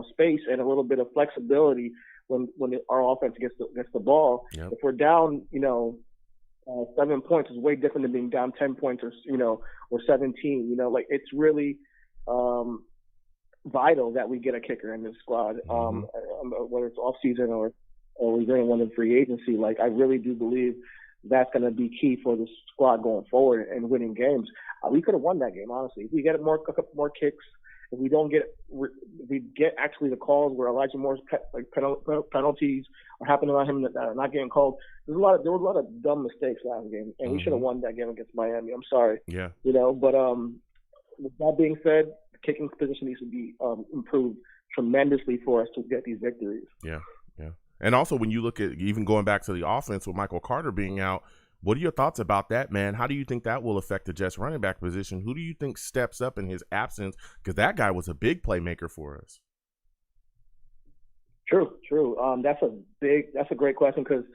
space and a little bit of flexibility when our offense gets the ball. Yep. If we're down, 7 points is way different than being down 10 points or 17. It's really vital that we get a kicker in this squad, whether it's off season or we bring one in free agency. Like, I really do believe that's going to be key for the squad going forward and winning games. We could have won that game, honestly. If we get a couple more kicks, if we don't get, we get actually the calls where Elijah Moore's penalties are happening on him that are not getting called. There was a lot of dumb mistakes last game, and we should have won that game against Miami. I'm sorry. Yeah. But with that being said, the kicking position needs to be improved tremendously for us to get these victories. Yeah. And also, when you look at even going back to the offense with Michael Carter being out, what are your thoughts about that, man? How do you think that will affect the Jets running back position? Who do you think steps up in his absence? Because that guy was a big playmaker for us. True. That's a great question because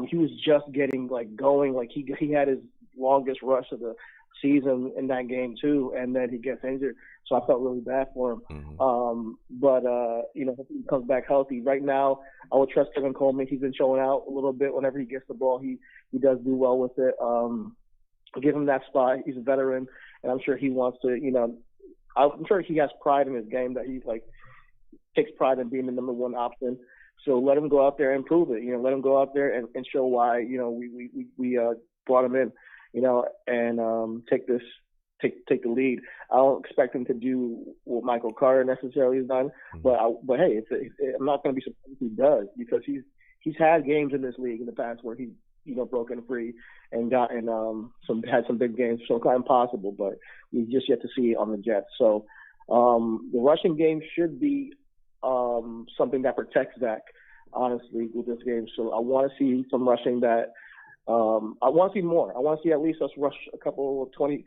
he was just getting going. Like he had his longest rush of the season in that game too, and then he gets injured. So I felt really bad for him. Mm-hmm. But hopefully he comes back healthy. Right now, I would trust Kevin Coleman. He's been showing out a little bit whenever he gets the ball. He does do well with it. Give him that spot. He's a veteran, and I'm sure he wants to. I'm sure he has pride in his game that he's takes pride in being the number one option. So let him go out there and prove it. Let him go out there and show why we brought him in. And take the lead. I don't expect him to do what Michael Carter necessarily has done, but hey, I'm not going to be surprised if he does because he's had games in this league in the past where he's broken free and gotten had some big games. So it's not impossible, but we've just yet to see it on the Jets. So the rushing game should be something that protects Zach, honestly, with this game. So I want to see some rushing that. I want to see more. I want to see at least us rush a couple of 20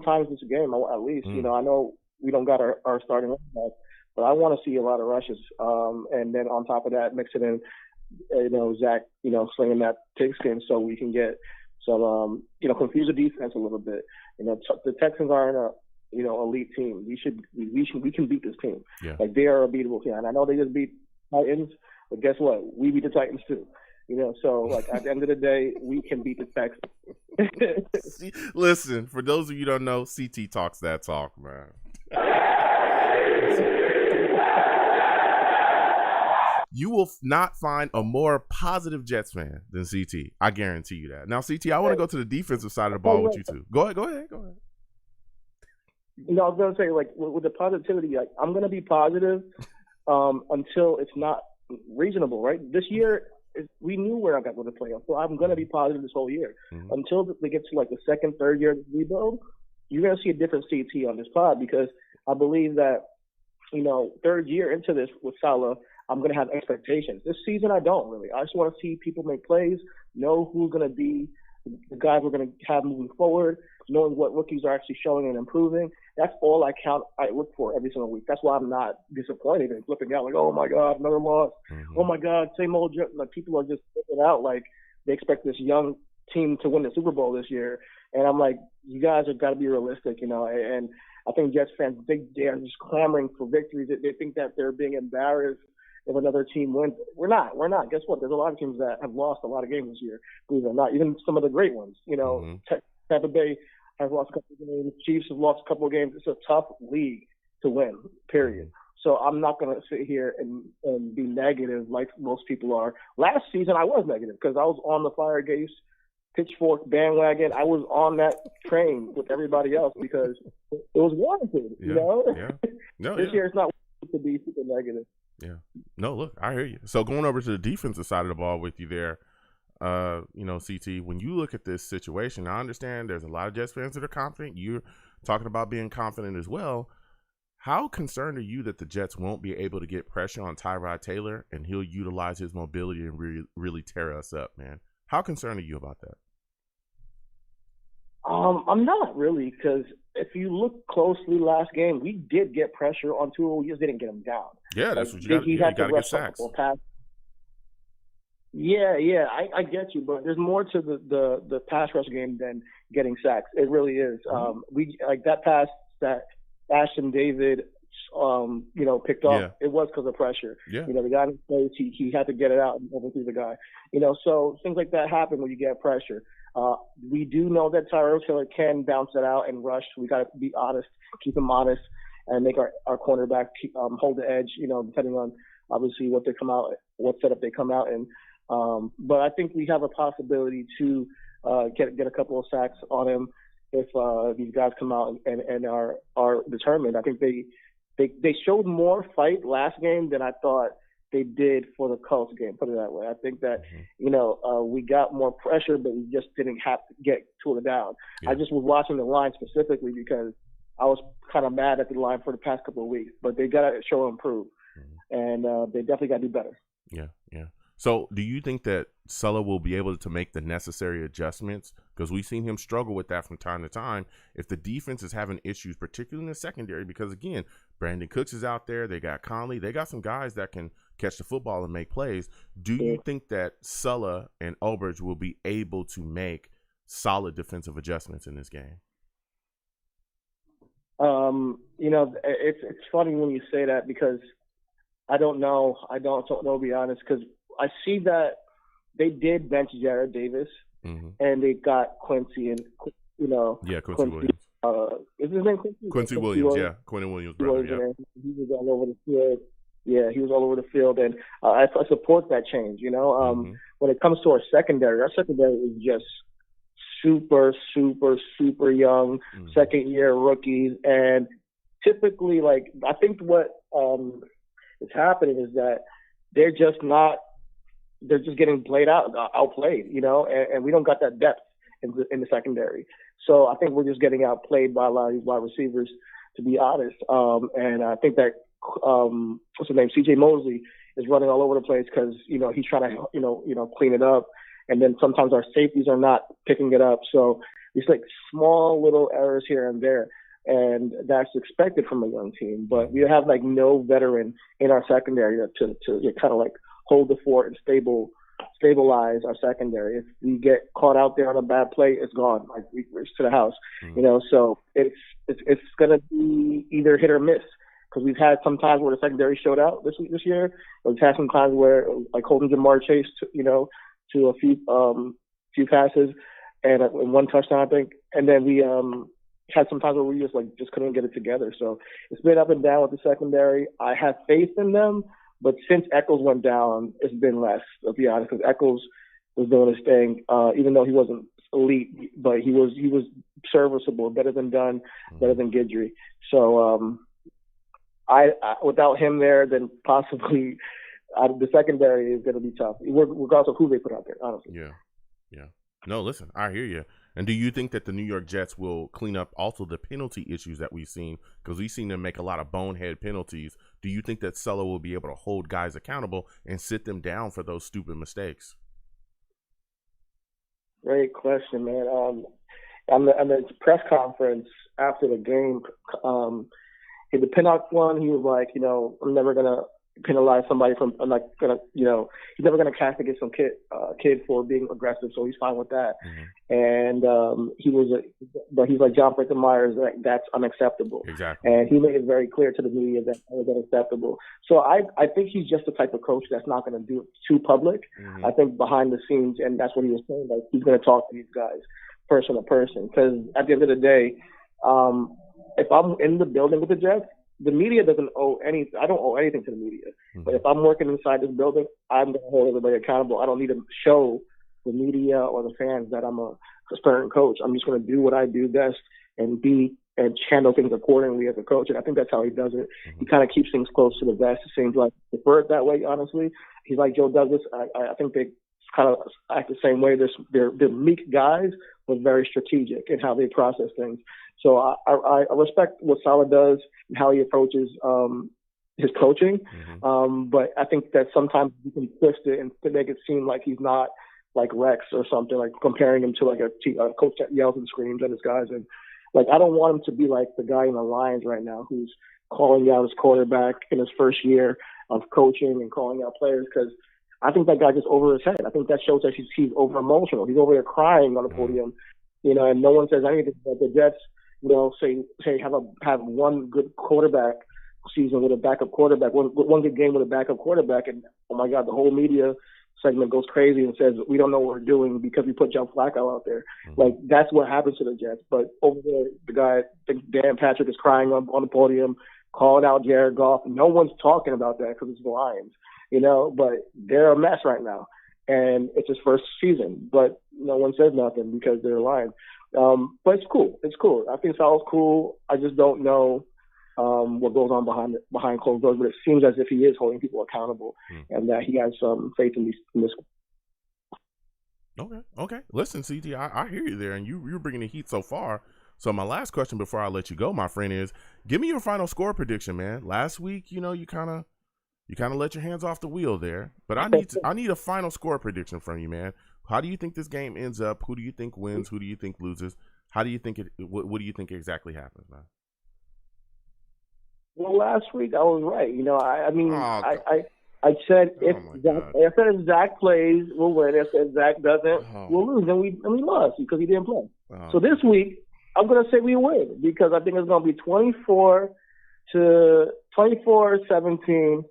times this game, at least. I know we don't got our starting running back, but I want to see a lot of rushes. And then on top of that, mix it in, Zach, slinging that pigskin so we can get some, confuse the defense a little bit. The Texans aren't a, elite team. We can beat this team. Yeah. They are a beatable team. And I know they just beat Titans, but guess what? We beat the Titans too. So at the end of the day, we can beat the Texans. Listen, for those of you who don't know, CT talks that talk, man. You will not find a more positive Jets fan than CT. I guarantee you that. Now, CT, I want to go to the defensive side of the ball with you too. Go ahead. I was going to say, with the positivity, I'm going to be positive until it's not reasonable, right? This year, we knew we're not going to play off, so I'm going to be positive this whole year. Until they get to the second, third year of the rebuild, you're going to see a different CT on this pod because I believe that, third year into this with Salah, I'm going to have expectations. This season, I don't really. I just want to see people make plays, know who's going to be the guys we're going to have moving forward, knowing what rookies are actually showing and improving. That's all I look for every single week. That's why I'm not disappointed and flipping out oh my God, another loss. Oh my God, same old. People are just flipping out they expect this young team to win the Super Bowl this year. And I'm you guys have got to be realistic, and I think Jets fans, they are just clamoring for victories. They think that they're being embarrassed if another team wins. We're not. Guess what? There's a lot of teams that have lost a lot of games this year, believe it or not, even some of the great ones. Tampa Bay has lost a couple of games. Chiefs have lost a couple of games. It's a tough league to win, period. So I'm not going to sit here and be negative like most people are. Last season, I was negative because I was on the Firegate pitchfork bandwagon. I was on that train with everybody else because it was warranted, Yeah. This year it's not to be super negative. Yeah. No, look, I hear you. So going over to the defensive side of the ball with you there, CT, when you look at this situation, I understand there's a lot of Jets fans that are confident. You're talking about being confident as well. How concerned are you that the Jets won't be able to get pressure on Tyrod Taylor and he'll utilize his mobility and really tear us up, man? How concerned are you about that? I'm not really, because if you look closely last game, we did get pressure on Tua. We just didn't get him down. Yeah, that's what you got. You got to get sacks. Yeah, I get you, but there's more to the pass rush game than getting sacks. It really is. We like that pass that Ashton David, picked off. Yeah. It was because of pressure. Yeah. The guy in space, he had to get it out and overthrew the guy. So things like that happen when you get pressure. We do know that Tyrod Taylor can bounce it out and rush. We got to be honest, keep him honest, and make our cornerback hold the edge. Depending on obviously what setup they come out in. But I think we have a possibility to get a couple of sacks on him if these guys come out and are determined. I think they showed more fight last game than I thought they did for the Colts game, put it that way. I think that, we got more pressure, but we just didn't have to get Tua down. Yeah. I just was watching the line specifically because I was kind of mad at the line for the past couple of weeks, but they got to show improve, and they definitely got to do better. Yeah. So do you think that Sulla will be able to make the necessary adjustments? Because we've seen him struggle with that from time to time. If the defense is having issues, particularly in the secondary, because, again, Brandon Cooks is out there. They got Conley. They got some guys that can catch the football and make plays. Do you think that Sulla and Ulbrich will be able to make solid defensive adjustments in this game? It's funny when you say that because I don't know. I don't know, to be honest, because I see that they did bench Jared Davis, and they got Quincy and Quincy Williams. Is his name Quincy? Quincy Williams, yeah, Quincy Williams' brother. Yeah. He was all over the field. Yeah, he was all over the field, and I support that change. When it comes to our secondary is just super, super, super young, second-year rookies, and typically, I think what is happening is that they're just getting outplayed, and we don't got that depth in the secondary. So I think we're just getting outplayed by a lot of these wide receivers, to be honest. And I think that what's his name, C.J. Mosley, is running all over the place because he's trying to clean it up, and then sometimes our safeties are not picking it up. So it's like small little errors here and there, and that's expected from a young team. But we have no veteran in our secondary to kind of hold the fort and stabilize our secondary. If we get caught out there on a bad play, it's gone. We're to the house, So it's gonna be either hit or miss because we've had some times where the secondary showed out this year. We've had some times where holding Jamar Chase, to a few passes and one touchdown, I think, and then we had some times where we just couldn't get it together. So it's been up and down with the secondary. I have faith in them. But since Echols went down, it's been less, to be honest, because Echols was doing his thing, even though he wasn't elite, but he was serviceable, better than Dunn, better than Guidry. So I without him there, then possibly the secondary is going to be tough, regardless of who they put out there, honestly. Yeah. No, listen, I hear you. And do you think that the New York Jets will clean up also the penalty issues that we've seen? Because we've seen them make a lot of bonehead penalties. Do you think that Sulla will be able to hold guys accountable and sit them down for those stupid mistakes? Great question, man. On the press conference after the game, the Pinnock one, he was like, I'm never going to penalize somebody I'm not gonna, he's never gonna castigate some kid for being aggressive, so he's fine with that. And but he's like John Franklin Myers, that's unacceptable. Exactly. And he made it very clear to the media that was unacceptable. So I think he's just the type of coach that's not gonna do it too public. I think behind the scenes, and that's what he was saying, he's gonna talk to these guys person to person, because at the end of the day, if I'm in the building with the Jets, the media doesn't owe anything. I don't owe anything to the media. But if I'm working inside this building, I'm going to hold everybody accountable. I don't need to show the media or the fans that I'm a certain coach. I'm just going to do what I do best and be and handle things accordingly as a coach. And I think that's how he does it. Mm-hmm. He kind of keeps things close to the vest. It seems like he prefer it that way, honestly. He's like Joe Douglas. I think they kind of act the same way. They're meek guys, but very strategic in how they process things. So I respect what Saleh does and how he approaches his coaching. Mm-hmm. But I think that sometimes you can twist it and to make it seem like he's not like Rex or something, like comparing him to like a coach that yells and screams at his guys. And like, I don't want him to be like the guy in the Lions right now who's calling out his quarterback in his first year of coaching and calling out players, because I think that guy just over his head. I think that shows that he's over emotional. He's over there crying on the podium, you know, and no one says anything. But the Jets, you know, say have one good quarterback season with a backup quarterback, one good game with a backup quarterback, and oh my God, the whole media segment goes crazy and says we don't know what we're doing because we put Joe Flacco out there. Mm-hmm. Like, that's what happens to the Jets. But over there, the guy, Dan Patrick, is crying on the podium, calling out Jared Goff. No one's talking about that because it's the Lions, you know. But they're a mess right now, and it's his first season. But no one says nothing because they're the Lions. But it's cool. It's cool. I think Saleh's cool. I just don't know what goes on behind closed doors, but it seems as if he is holding people accountable and that he has some faith in this. Okay. Listen, CT, I hear you there, and you're bringing the heat so far. So my last question before I let you go, my friend, is give me your final score prediction, man. Last week, you know, you kind of let your hands off the wheel there, but I need a final score prediction from you, man. How do you think this game ends up? Who do you think wins? Who do you think loses? How do you think what do you think exactly happens, man? Well, last week I was right. You know, I said if Zach plays, we'll win. If Zach doesn't, we'll lose. And we lost because he didn't play. So this week I'm going to say we win because I think it's going to be 24-17.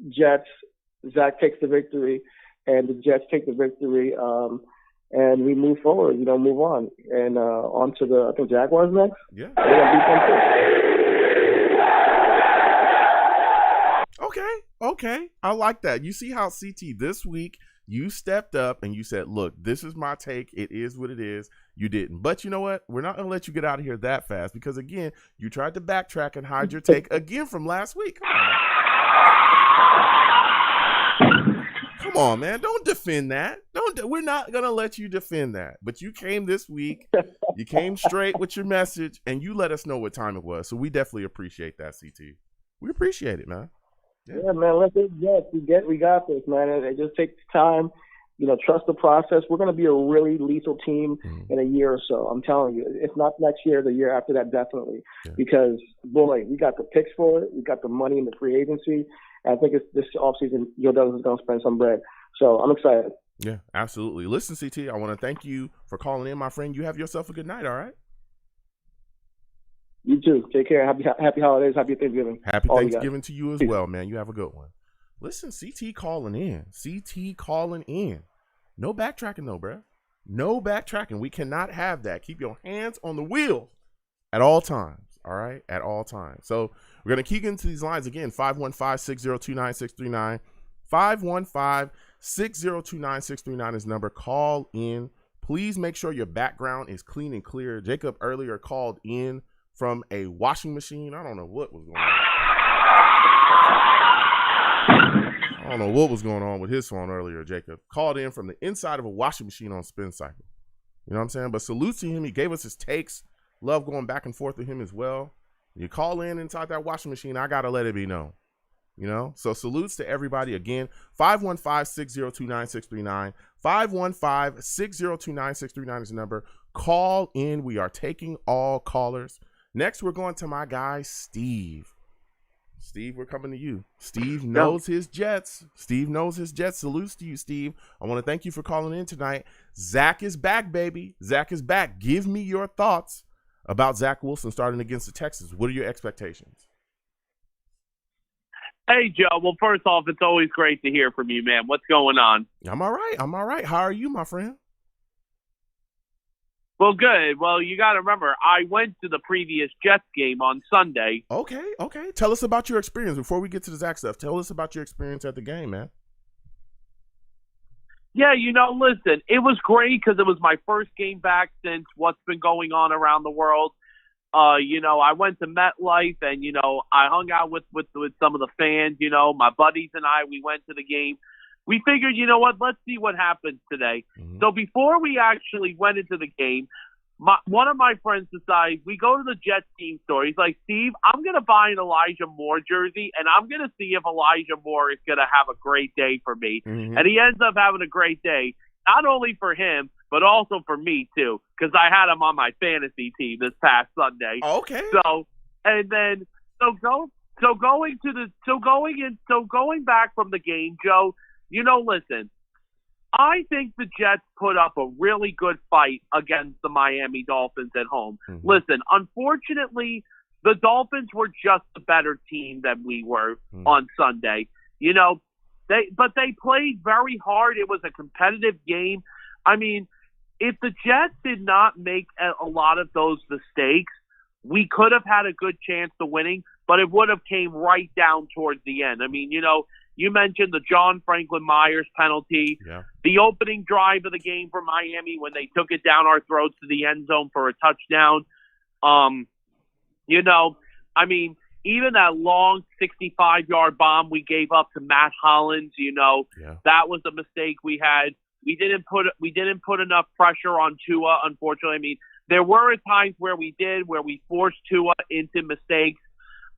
Jets. Zach takes the victory, and the Jets take the victory. And we move forward. You know, move on and on to the Jaguars next. Yeah. Okay. I like that. You see how, CT, this week you stepped up and you said, look, this is my take. It is what it is. You didn't. But you know what? We're not going to let you get out of here that fast because, again, you tried to backtrack and hide your take again from last week. Come on, man. Don't defend that. We're not going to let you defend that. But you came this week. You came straight with your message, and you let us know what time it was. So we definitely appreciate that, CT. We appreciate it, man. Yeah, man. Let's we got this, man. It just takes time. You know, trust the process. We're going to be a really lethal team in a year or so. I'm telling you. If not next year, the year after that, definitely. Yeah. Because, boy, we got the picks for it. We got the money in the free agency. And I think it's this offseason, Joe Douglas is going to spend some bread. So I'm excited. Yeah, absolutely. Listen, CT, I want to thank you for calling in, my friend. You have yourself a good night, all right? You too. Take care. Happy holidays. Happy Thanksgiving. Happy Thanksgiving to you as well, man. You have a good one. Listen, CT calling in. No backtracking, though, bro. No backtracking. We cannot have that. Keep your hands on the wheel at all times, all right? At all times. So we're going to keep into these lines again. 515-602-9639. 515-602-9639 is number. Call in. Please make sure your background is clean and clear. Jacob earlier called in from a washing machine. I don't know what was going on with his phone earlier. Jacob called in from the inside of a washing machine on spin cycle. You know what I'm saying? But salute to him. He gave us his takes. Love going back and forth with him as well. You call in inside that washing machine, I got to let it be known. You know? So salutes to everybody. Again, 515-602-9639. 515-602-9639 is the number. Call in. We are taking all callers. Next, we're going to my guy, Steve. Steve, we're coming to you. Steve knows his Jets. Salutes to you, Steve. I want to thank you for calling in tonight. Zach is back, baby. Zach is back. Give me your thoughts about Zach Wilson starting against the Texans. What are your expectations? Hey, Joe. Well, first off, it's always great to hear from you, man. What's going on? I'm all right. How are you, my friend? Well, good. Well, you got to remember, I went to the previous Jets game on Sunday. Okay. Tell us about your experience. Before we get to the Zach stuff, tell us about your experience at the game, man. Yeah, listen, it was great because it was my first game back since what's been going on around the world. I went to MetLife and, I hung out with some of the fans, my buddies and I, we went to the game. We figured, you know what, let's see what happens today. Mm-hmm. So before we actually went into the game, one of my friends decided, we go to the Jets team store. He's like, Steve, I'm going to buy an Elijah Moore jersey, and I'm going to see if Elijah Moore is going to have a great day for me. Mm-hmm. And he ends up having a great day, not only for him, but also for me, too, because I had him on my fantasy team this past Sunday. Okay. Going back from the game, Joe, listen, I think the Jets put up a really good fight against the Miami Dolphins at home. Mm-hmm. Listen, unfortunately, the Dolphins were just a better team than we were on Sunday. But they played very hard. It was a competitive game. I mean, if the Jets did not make a lot of those mistakes, we could have had a good chance to winning, but it would have came right down towards the end. I mean, you mentioned the John Franklin Myers penalty, the opening drive of the game for Miami when they took it down our throats to the end zone for a touchdown. I mean, even that long 65-yard bomb we gave up to Matt Hollins, that was a mistake we had. We didn't put enough pressure on Tua, unfortunately. I mean, there were times where we forced Tua into mistakes.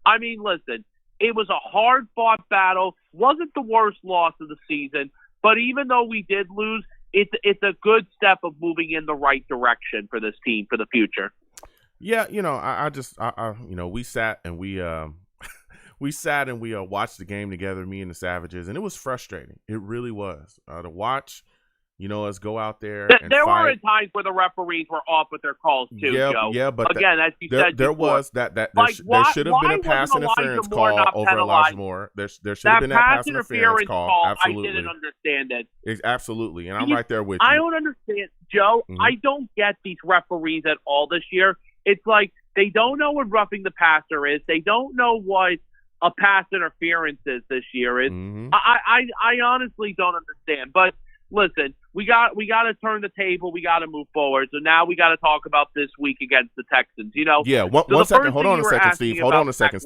I mean, listen, it was a hard-fought battle. Wasn't the worst loss of the season, but even though we did lose, it's a good step of moving in the right direction for this team for the future. Yeah, we sat and we watched the game together, me and the Savages, and it was frustrating. It really was to watch. Us go out there and there fight. were times where the referees were off with their calls too, Joe. Yeah, but again, as you said, there before, was that there should have been a pass interference call over Elijah Moore. There should have been that pass interference call. Absolutely, I didn't understand it. Absolutely, and I'm right there with you. I don't understand, Joe. Mm-hmm. I don't get these referees at all this year. It's like they don't know what roughing the passer is. They don't know what a pass interference is this year. Mm-hmm. I honestly don't understand, but. Listen, we got to turn the table. We got to move forward. So now we got to talk about this week against the Texans. Yeah. One second. Hold on a second, Steve. Hold on a second,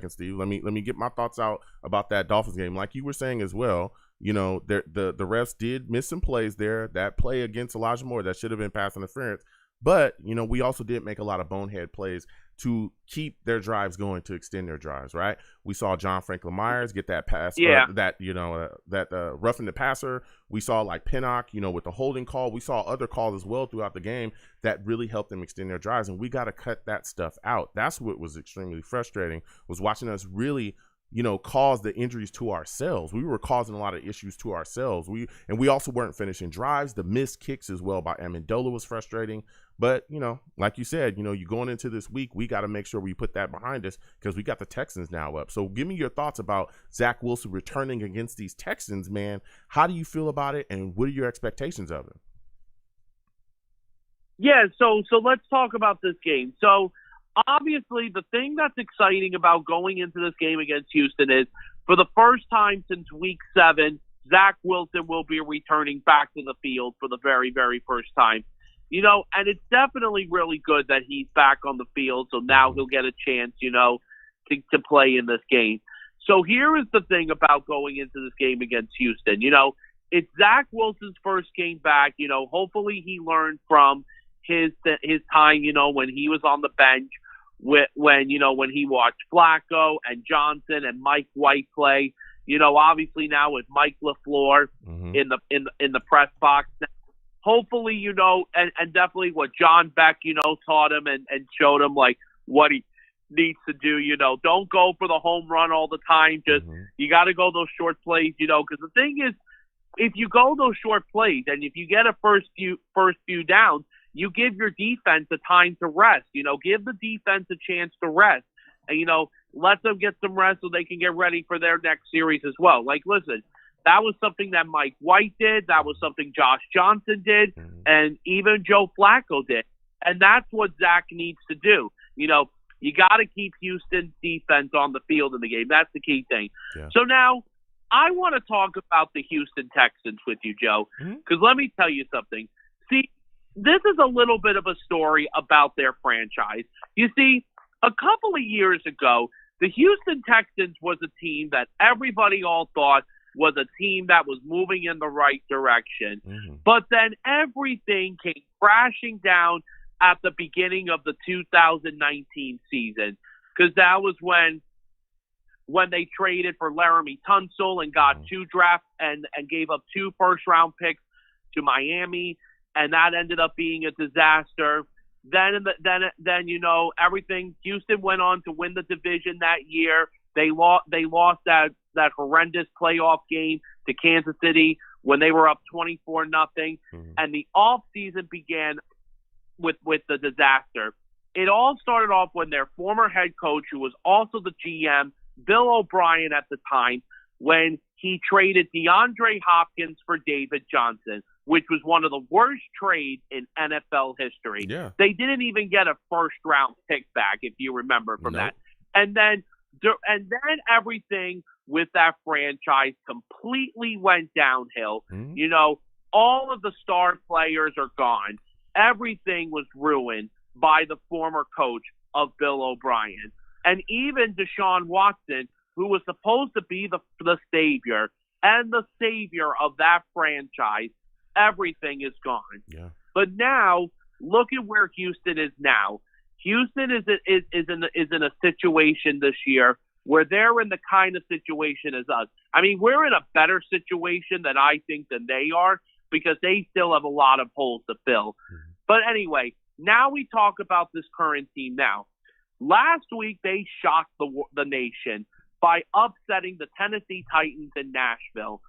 Steve. Let me get my thoughts out about that Dolphins game. Like you were saying as well. The refs did miss some plays there. That play against Elijah Moore that should have been pass interference. But we also did make a lot of bonehead plays to keep their drives going, to extend their drives, right? We saw John Franklin Myers get that pass, that roughing the passer. We saw like Pinnock, with the holding call. We saw other calls as well throughout the game that really helped them extend their drives, and we got to cut that stuff out. That's what was extremely frustrating, was watching us really cause the injuries to ourselves. We were causing a lot of issues to ourselves. We also weren't finishing drives. The missed kicks as well by Amendola was frustrating. But, like you said, you going into this week, we got to make sure we put that behind us because we got the Texans now up. So give me your thoughts about Zach Wilson returning against these Texans, man. How do you feel about it, and what are your expectations of him? Yeah, so let's talk about this game. So obviously the thing that's exciting about going into this game against Houston is for the first time since week 7, Zach Wilson will be returning back to the field for the very, very first time. And it's definitely really good that he's back on the field, so now he'll get a chance, to play in this game. So here is the thing about going into this game against Houston. It's Zach Wilson's first game back. Hopefully he learned from his time, when he was on the bench, when he watched Flacco and Johnson and Mike White play. Obviously now with Mike LaFleur in the press box. Hopefully, and definitely what John Beck, taught him and showed him like what he needs to do. Don't go for the home run all the time. Just you got to go those short plays. Because the thing is, if you go those short plays and if you get a first few downs, you give your defense a time to rest. Give the defense a chance to rest, and let them get some rest so they can get ready for their next series as well. Like, listen. That was something that Mike White did. That was something Josh Johnson did. And even Joe Flacco did. And that's what Zach needs to do. You got to keep Houston's defense on the field in the game. That's the key thing. Yeah. So now I want to talk about the Houston Texans with you, Joe, because let me tell you something. See, this is a little bit of a story about their franchise. You see, a couple of years ago, the Houston Texans was a team that everybody all thought was a team that was moving in the right direction. Mm-hmm. But then everything came crashing down at the beginning of the 2019 season, because that was when they traded for Laramie Tunsil and got two drafts and gave up 2 first-round picks to Miami, and that ended up being a disaster. Then everything. Houston went on to win the division that year. They lost that horrendous playoff game to Kansas City when they were up 24-0, and the off season began with the disaster. It all started off when their former head coach, who was also the GM, Bill O'Brien at the time, when he traded DeAndre Hopkins for David Johnson, which was one of the worst trades in NFL history. Yeah. They didn't even get a first-round pick back, if you remember from that. And then everything with that franchise completely went downhill. Mm-hmm. All of the star players are gone. Everything was ruined by the former coach of Bill O'Brien. And even Deshaun Watson, who was supposed to be the savior and the savior of that franchise, everything is gone. Yeah. But now, look at where Houston is now. Houston is in a situation this year where they're in the kind of situation as us. I mean, we're in a better situation than I think than they are, because they still have a lot of holes to fill. Mm-hmm. But anyway, now we talk about this current team now. Last week, they shocked the nation by upsetting the Tennessee Titans in Nashville.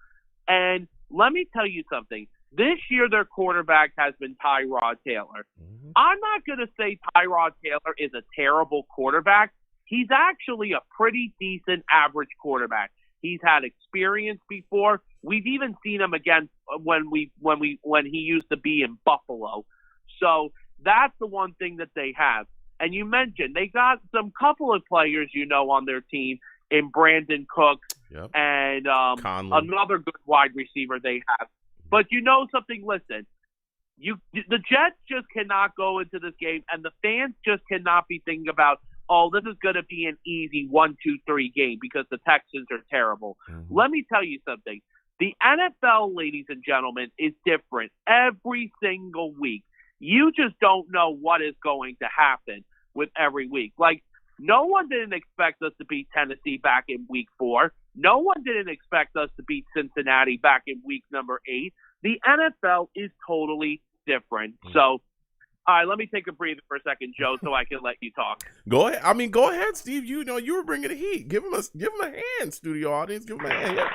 And let me tell you something. This year, their quarterback has been Tyrod Taylor. Mm-hmm. I'm not going to say Tyrod Taylor is a terrible quarterback. He's actually a pretty decent average quarterback. He's had experience before. We've even seen him again when he used to be in Buffalo. So that's the one thing that they have. And you mentioned they got some couple of players, on their team in Brandon Cooks and another good wide receiver they have. But something, listen, the Jets just cannot go into this game, and the fans just cannot be thinking about, this is going to be an easy 1-2-3 game because the Texans are terrible. Mm-hmm. Let me tell you something. The NFL, ladies and gentlemen, is different every single week. You just don't know what is going to happen with every week. Like, no one didn't expect us to beat Tennessee back in week 4. No one didn't expect us to beat Cincinnati back in week number 8. The NFL is totally different. So, all right, let me take a breather for a second, Joe, so I can let you talk. Go ahead. Go ahead, Steve. You were bringing the heat. Give him a hand, studio audience. Give him a hand. Yeah.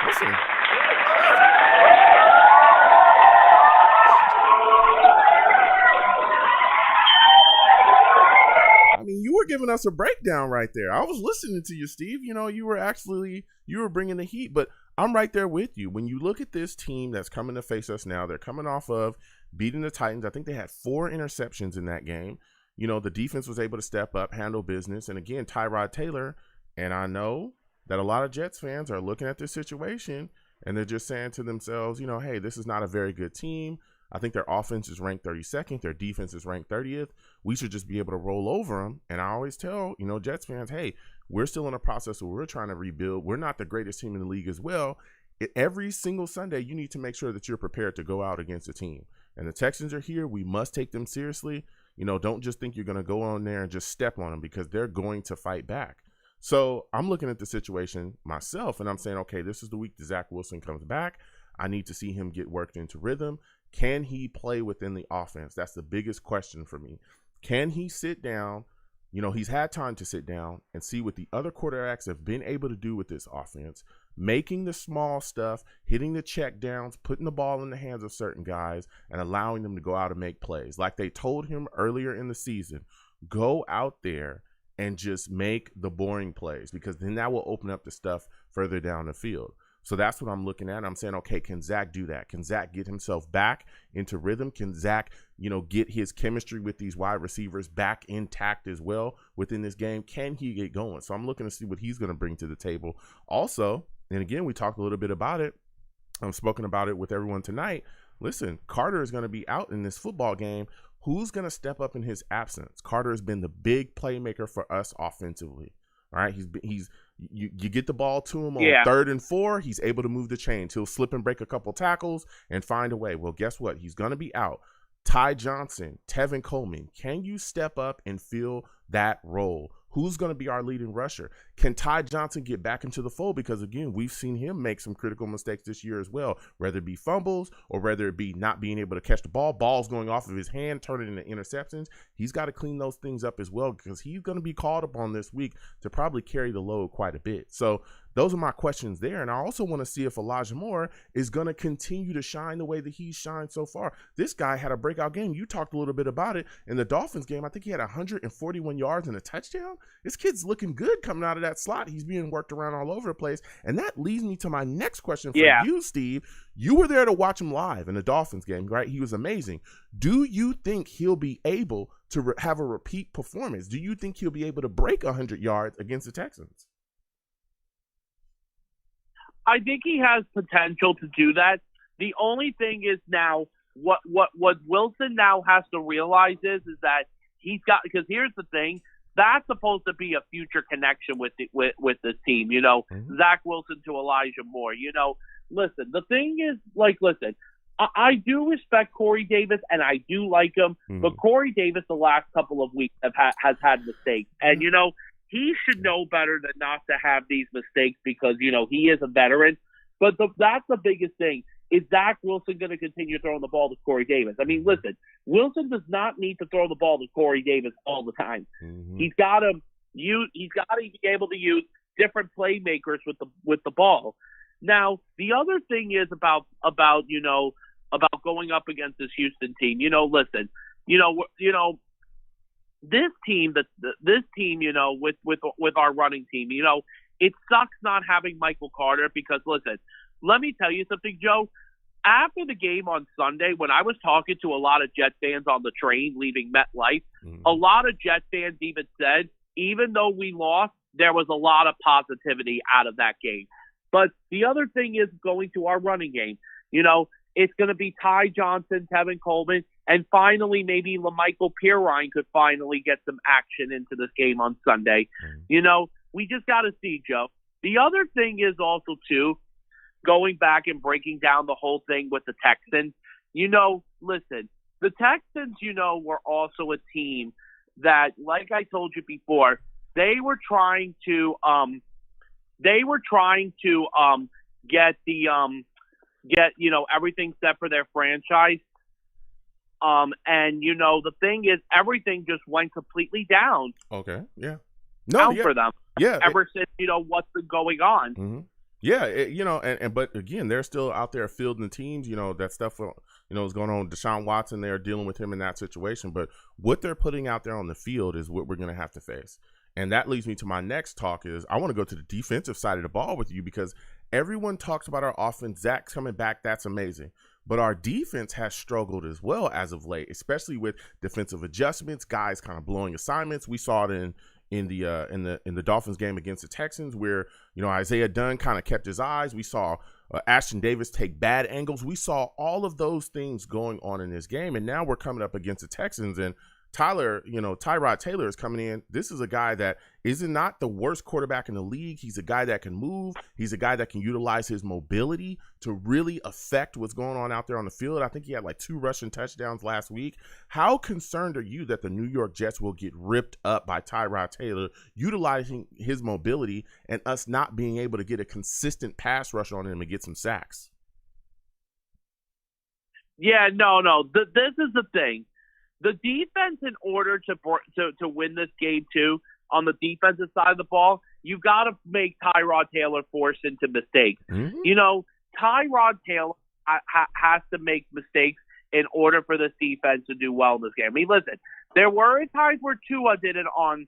Listen. You were giving us a breakdown right there. I was listening to you, Steve. You were bringing the heat, but I'm right there with you. When you look at this team that's coming to face us now, they're coming off of beating the Titans. I think they had 4 interceptions in that game. The defense was able to step up, handle business. And again, Tyrod Taylor, and I know that a lot of Jets fans are looking at this situation and they're just saying to themselves, hey, this is not a very good team. I think their offense is ranked 32nd. Their defense is ranked 30th. We should just be able to roll over them. And I always tell, Jets fans, hey, we're still in a process where we're trying to rebuild. We're not the greatest team in the league as well. Every single Sunday, you need to make sure that you're prepared to go out against a team. And the Texans are here. We must take them seriously. Don't just think you're going to go on there and just step on them, because they're going to fight back. So I'm looking at the situation myself, and I'm saying, okay, this is the week that Zach Wilson comes back. I need to see him get worked into rhythm. Can he play within the offense? That's the biggest question for me. Can he sit down? He's had time to sit down and see what the other quarterbacks have been able to do with this offense, making the small stuff, hitting the check downs, putting the ball in the hands of certain guys, and allowing them to go out and make plays. Like they told him earlier in the season, go out there and just make the boring plays, because then that will open up the stuff further down the field. So that's what I'm looking at. I'm saying, okay, can Zach do that? Can Zach get himself back into rhythm? Can Zach, get his chemistry with these wide receivers back intact as well within this game? Can he get going? So I'm looking to see what he's going to bring to the table. Also, and again, we talked a little bit about it, I've spoken about it with everyone tonight. Listen, Carter is going to be out in this football game. Who's going to step up in his absence? Carter has been the big playmaker for us offensively. All right, you get the ball to him on 3rd and 4. He's able to move the chains. He'll slip and break a couple tackles and find a way. Well, guess what? He's going to be out. Ty Johnson, Tevin Coleman, can you step up and fill that role? Who's going to be our leading rusher? Can Ty Johnson get back into the fold? Because, again, we've seen him make some critical mistakes this year as well, whether it be fumbles or whether it be not being able to catch the ball, balls going off of his hand, turning into interceptions. He's got to clean those things up as well because he's going to be called upon this week to probably carry the load quite a bit. So those are my questions there. And I also want to see if Elijah Moore is going to continue to shine the way that he's shined so far. This guy had a breakout game. You talked a little bit about it in the Dolphins game. I think he had 141 yards and a touchdown. This kid's looking good coming out of that slot. He's being worked around all over the place. And that leads me to my next question for you, Steve. You were there to watch him live in the Dolphins game, right? He was amazing. Do you think he'll be able to have a repeat performance? Do you think he'll be able to break 100 yards against the Texans? I think he has potential to do that. The only thing is now what Wilson now has to realize is that he's got, because here's the thing, that's supposed to be a future connection with this team. You know, Zach Wilson to Elijah Moore. You know, listen, the thing is, listen, I do respect Corey Davis and I do like him, but Corey Davis the last couple of weeks has had mistakes, and you know, he should know better than not to have these mistakes because, you know, he is a veteran. But that's the biggest thing. Is Zach Wilson going to continue throwing the ball to Corey Davis? I mean, listen, Wilson does not need to throw the ball to Corey Davis all the time. He's got to be able to use different playmakers with the ball. Now, the other thing is about going up against this Houston team. You know, listen, this team, you know, with our running team, you know, it sucks not having Michael Carter because, listen, let me tell you something, Joe. After the game on Sunday, when I was talking to a lot of Jet fans on the train leaving MetLife, a lot of Jet fans even said, even though we lost, there was a lot of positivity out of that game. But the other thing is going to our running game. You know, it's going to be Ty Johnson, Tevin Coleman, and finally maybe LaMichael Pirine could finally get some action into this game on Sunday. You know, we just got to see, Joe. The other thing is also, too, going back and breaking down the whole thing with the Texans, you know, listen, the Texans, you know, were also a team that, like I told you before, they were trying to get you know, everything set for their franchise. And you know, the thing is, everything just went completely down. Okay. Yeah. For them. Yeah. Ever since, you know, what's been going on. Yeah. You know, but again, they're still out there fielding teams. You know, that stuff, you know, is going on. Deshaun Watson, they're dealing with him in that situation. But what they're putting out there on the field is what we're going to have to face. And that leads me to my next talk is I want to go to the defensive side of the ball with you because everyone talks about our offense. Zach's coming back. That's amazing. But our defense has struggled as well as of late, especially with defensive adjustments, guys kind of blowing assignments. We saw it in the Dolphins game against the Texans where, you know, Isaiah Dunn kind of kept his eyes. We saw Ashton Davis take bad angles. We saw all of those things going on in this game. And now we're coming up against the Texans and Tyrod Taylor is coming in. This is a guy that is not the worst quarterback in the league. He's a guy that can move. He's a guy that can utilize his mobility to really affect what's going on out there on the field. I think he had like 2 rushing touchdowns last week. How concerned are you that the New York Jets will get ripped up by Tyrod Taylor utilizing his mobility and us not being able to get a consistent pass rush on him and get some sacks? Yeah, no. This is the thing. The defense, in order to win this game too, on the defensive side of the ball, you've got to make Tyrod Taylor force into mistakes. You know, Tyrod Taylor has to make mistakes in order for this defense to do well in this game. I mean, listen, there were times where Tua did it on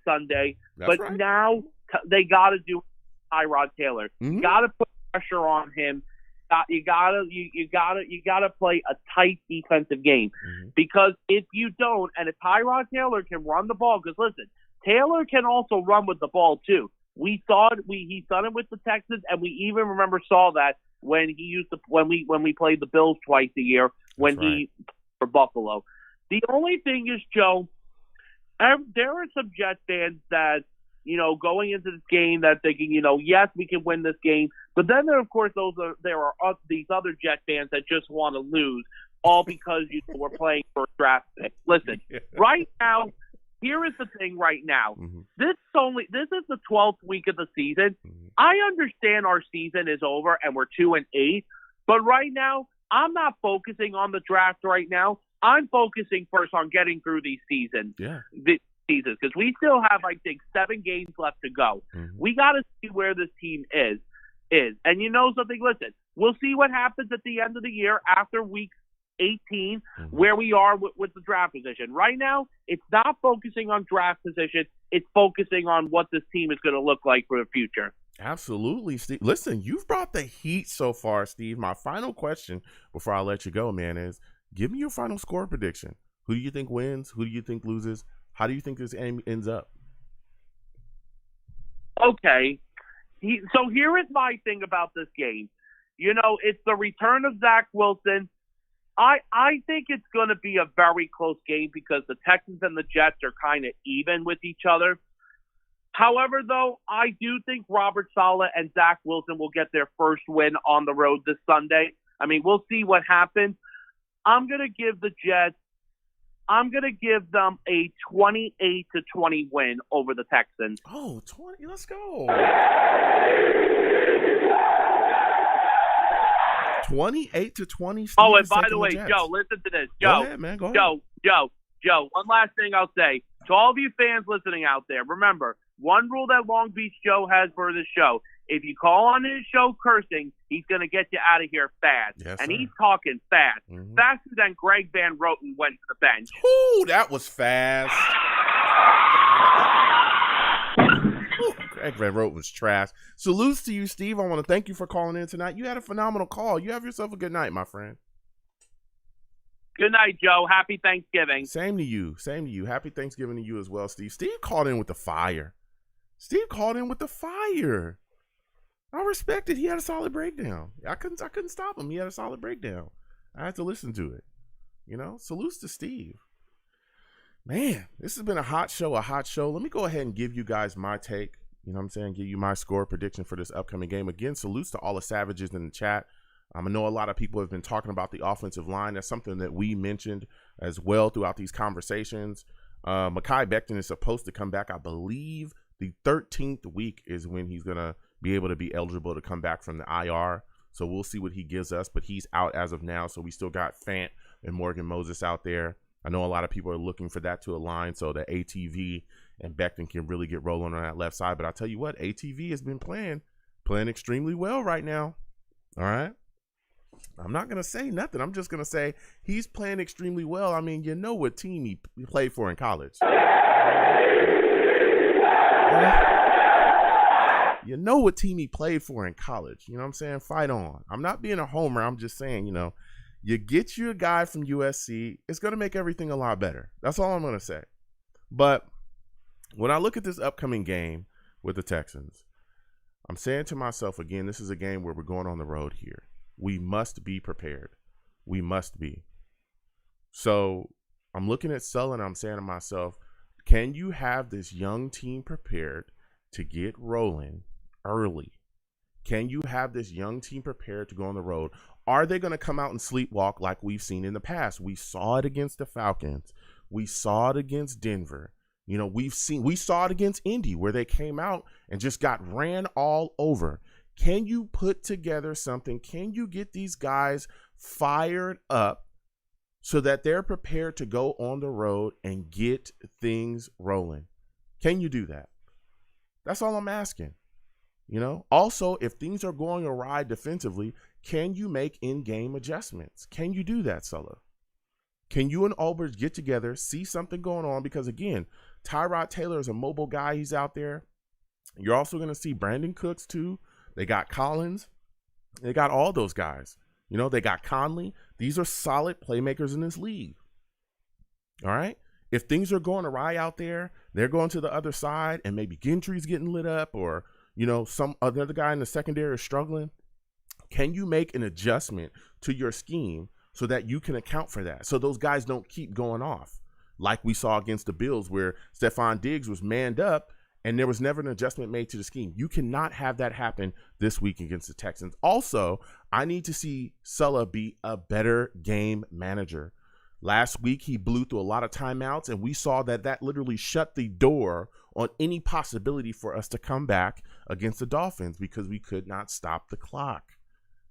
Sunday, but right. Now they got to do Tyrod Taylor. Got to put pressure on him. You gotta play a tight defensive game because if you don't, and if Tyrod Taylor can run the ball, because listen, Taylor can also run with the ball too. We saw it. He's done it with the Texans, and we even saw that when he used to when we played the Bills twice a year when he for Buffalo. The only thing is, Joe, there are some Jets fans that, going into this game that thinking, yes, we can win this game. But then there are these other Jet fans that just want to lose, all because we're playing for a draft pick. Listen, right now, here is the thing right now. Mm-hmm. This is the 12th week of the season. Mm-hmm. I understand our season is over and we're 2-8, but right now, I'm not focusing on the draft right now. I'm focusing first on getting through these seasons. Yeah. Because we still have, I think, 7 games left to go. Mm-hmm. We got to see where this team is. And you know something? Listen, we'll see what happens at the end of the year after week 18, where we are with the draft position. Right now, it's not focusing on draft position. It's focusing on what this team is going to look like for the future. Absolutely, Steve. Listen, you've brought the heat so far, Steve. My final question before I let you go, man, is give me your final score prediction. Who do you think wins? Who do you think loses? How do you think this ends up? Okay. So here is my thing about this game. It's the return of Zach Wilson. I think it's going to be a very close game because the Texans and the Jets are kind of even with each other. However, though, I do think Robert Saleh and Zach Wilson will get their first win on the road this Sunday. I mean, we'll see what happens. I'm going to give the Jets, them a 28-20 win over the Texans. Oh, 20. Let's go. 28-20. Oh, and by the way, Joe, listen to this. Joe, go ahead, man. Go ahead. Joe, one last thing I'll say. To all of you fans listening out there, remember, one rule that Long Beach Joe has for this show. If you call on his show cursing, he's going to get you out of here fast. Yes, and sir. He's talking fast. Mm-hmm. Faster than Greg Van Roten went to the bench. Ooh, that was fast. Ooh, Greg Van Roten was trash. Salutes to you, Steve. I want to thank you for calling in tonight. You had a phenomenal call. You have yourself a good night, my friend. Good night, Joe. Happy Thanksgiving. Same to you. Happy Thanksgiving to you as well, Steve. Steve called in with the fire. I respect it. He had a solid breakdown. I couldn't stop him. He had a solid breakdown. I had to listen to it. Salutes to Steve. Man, this has been a hot show. Let me go ahead and give you guys my take. You know what I'm saying? Give you my score prediction for this upcoming game. Again, salutes to all the savages in the chat. I know a lot of people have been talking about the offensive line. That's something that we mentioned as well throughout these conversations. Mekhi Becton is supposed to come back, I believe, the 13th week is when he's going to be able to be eligible to come back from the IR. So we'll see what he gives us, but he's out as of now. So we still got Fant and Morgan Moses out there. I know a lot of people are looking for that to align so that ATV and Becton can really get rolling on that left side. But I'll tell you what, ATV has been playing extremely well right now. All right. I'm not going to say nothing. I'm just going to say he's playing extremely well. I mean, you know what team he played for in college. You know what team he played for in college. You know what I'm saying? Fight on. I'm not being a homer. I'm just saying, you get you a guy from USC, it's going to make everything a lot better. That's all I'm going to say. But when I look at this upcoming game with the Texans, I'm saying to myself, again, this is a game where we're going on the road here. We must be prepared. We must be. So I'm looking at Sullen and I'm saying to myself, can you have this young team prepared to get rolling early? Can you have this young team prepared to go on the road? Are they going to come out and sleepwalk like we've seen in the past? We saw it against the Falcons. We saw it against Denver. We saw it against Indy where they came out and just got ran all over. Can you put together something? Can you get these guys fired up so that they're prepared to go on the road and get things rolling? Can you do that? That's all I'm asking. Also, if things are going awry defensively, can you make in-game adjustments? Can you do that, Sulla? Can you and Albers get together, see something going on? Because again, Tyrod Taylor is a mobile guy. He's out there. You're also going to see Brandon Cooks too. They got Collins. They got all those guys. They got Conley. These are solid playmakers in this league. All right? If things are going awry out there, they're going to the other side and maybe Gentry's getting lit up or, some other guy in the secondary is struggling. Can you make an adjustment to your scheme so that you can account for that? So those guys don't keep going off like we saw against the Bills where Stephon Diggs was manned up and there was never an adjustment made to the scheme. You cannot have that happen this week against the Texans. Also, I need to see Sulla be a better game manager. Last week, he blew through a lot of timeouts, and we saw that literally shut the door on any possibility for us to come back against the Dolphins because we could not stop the clock.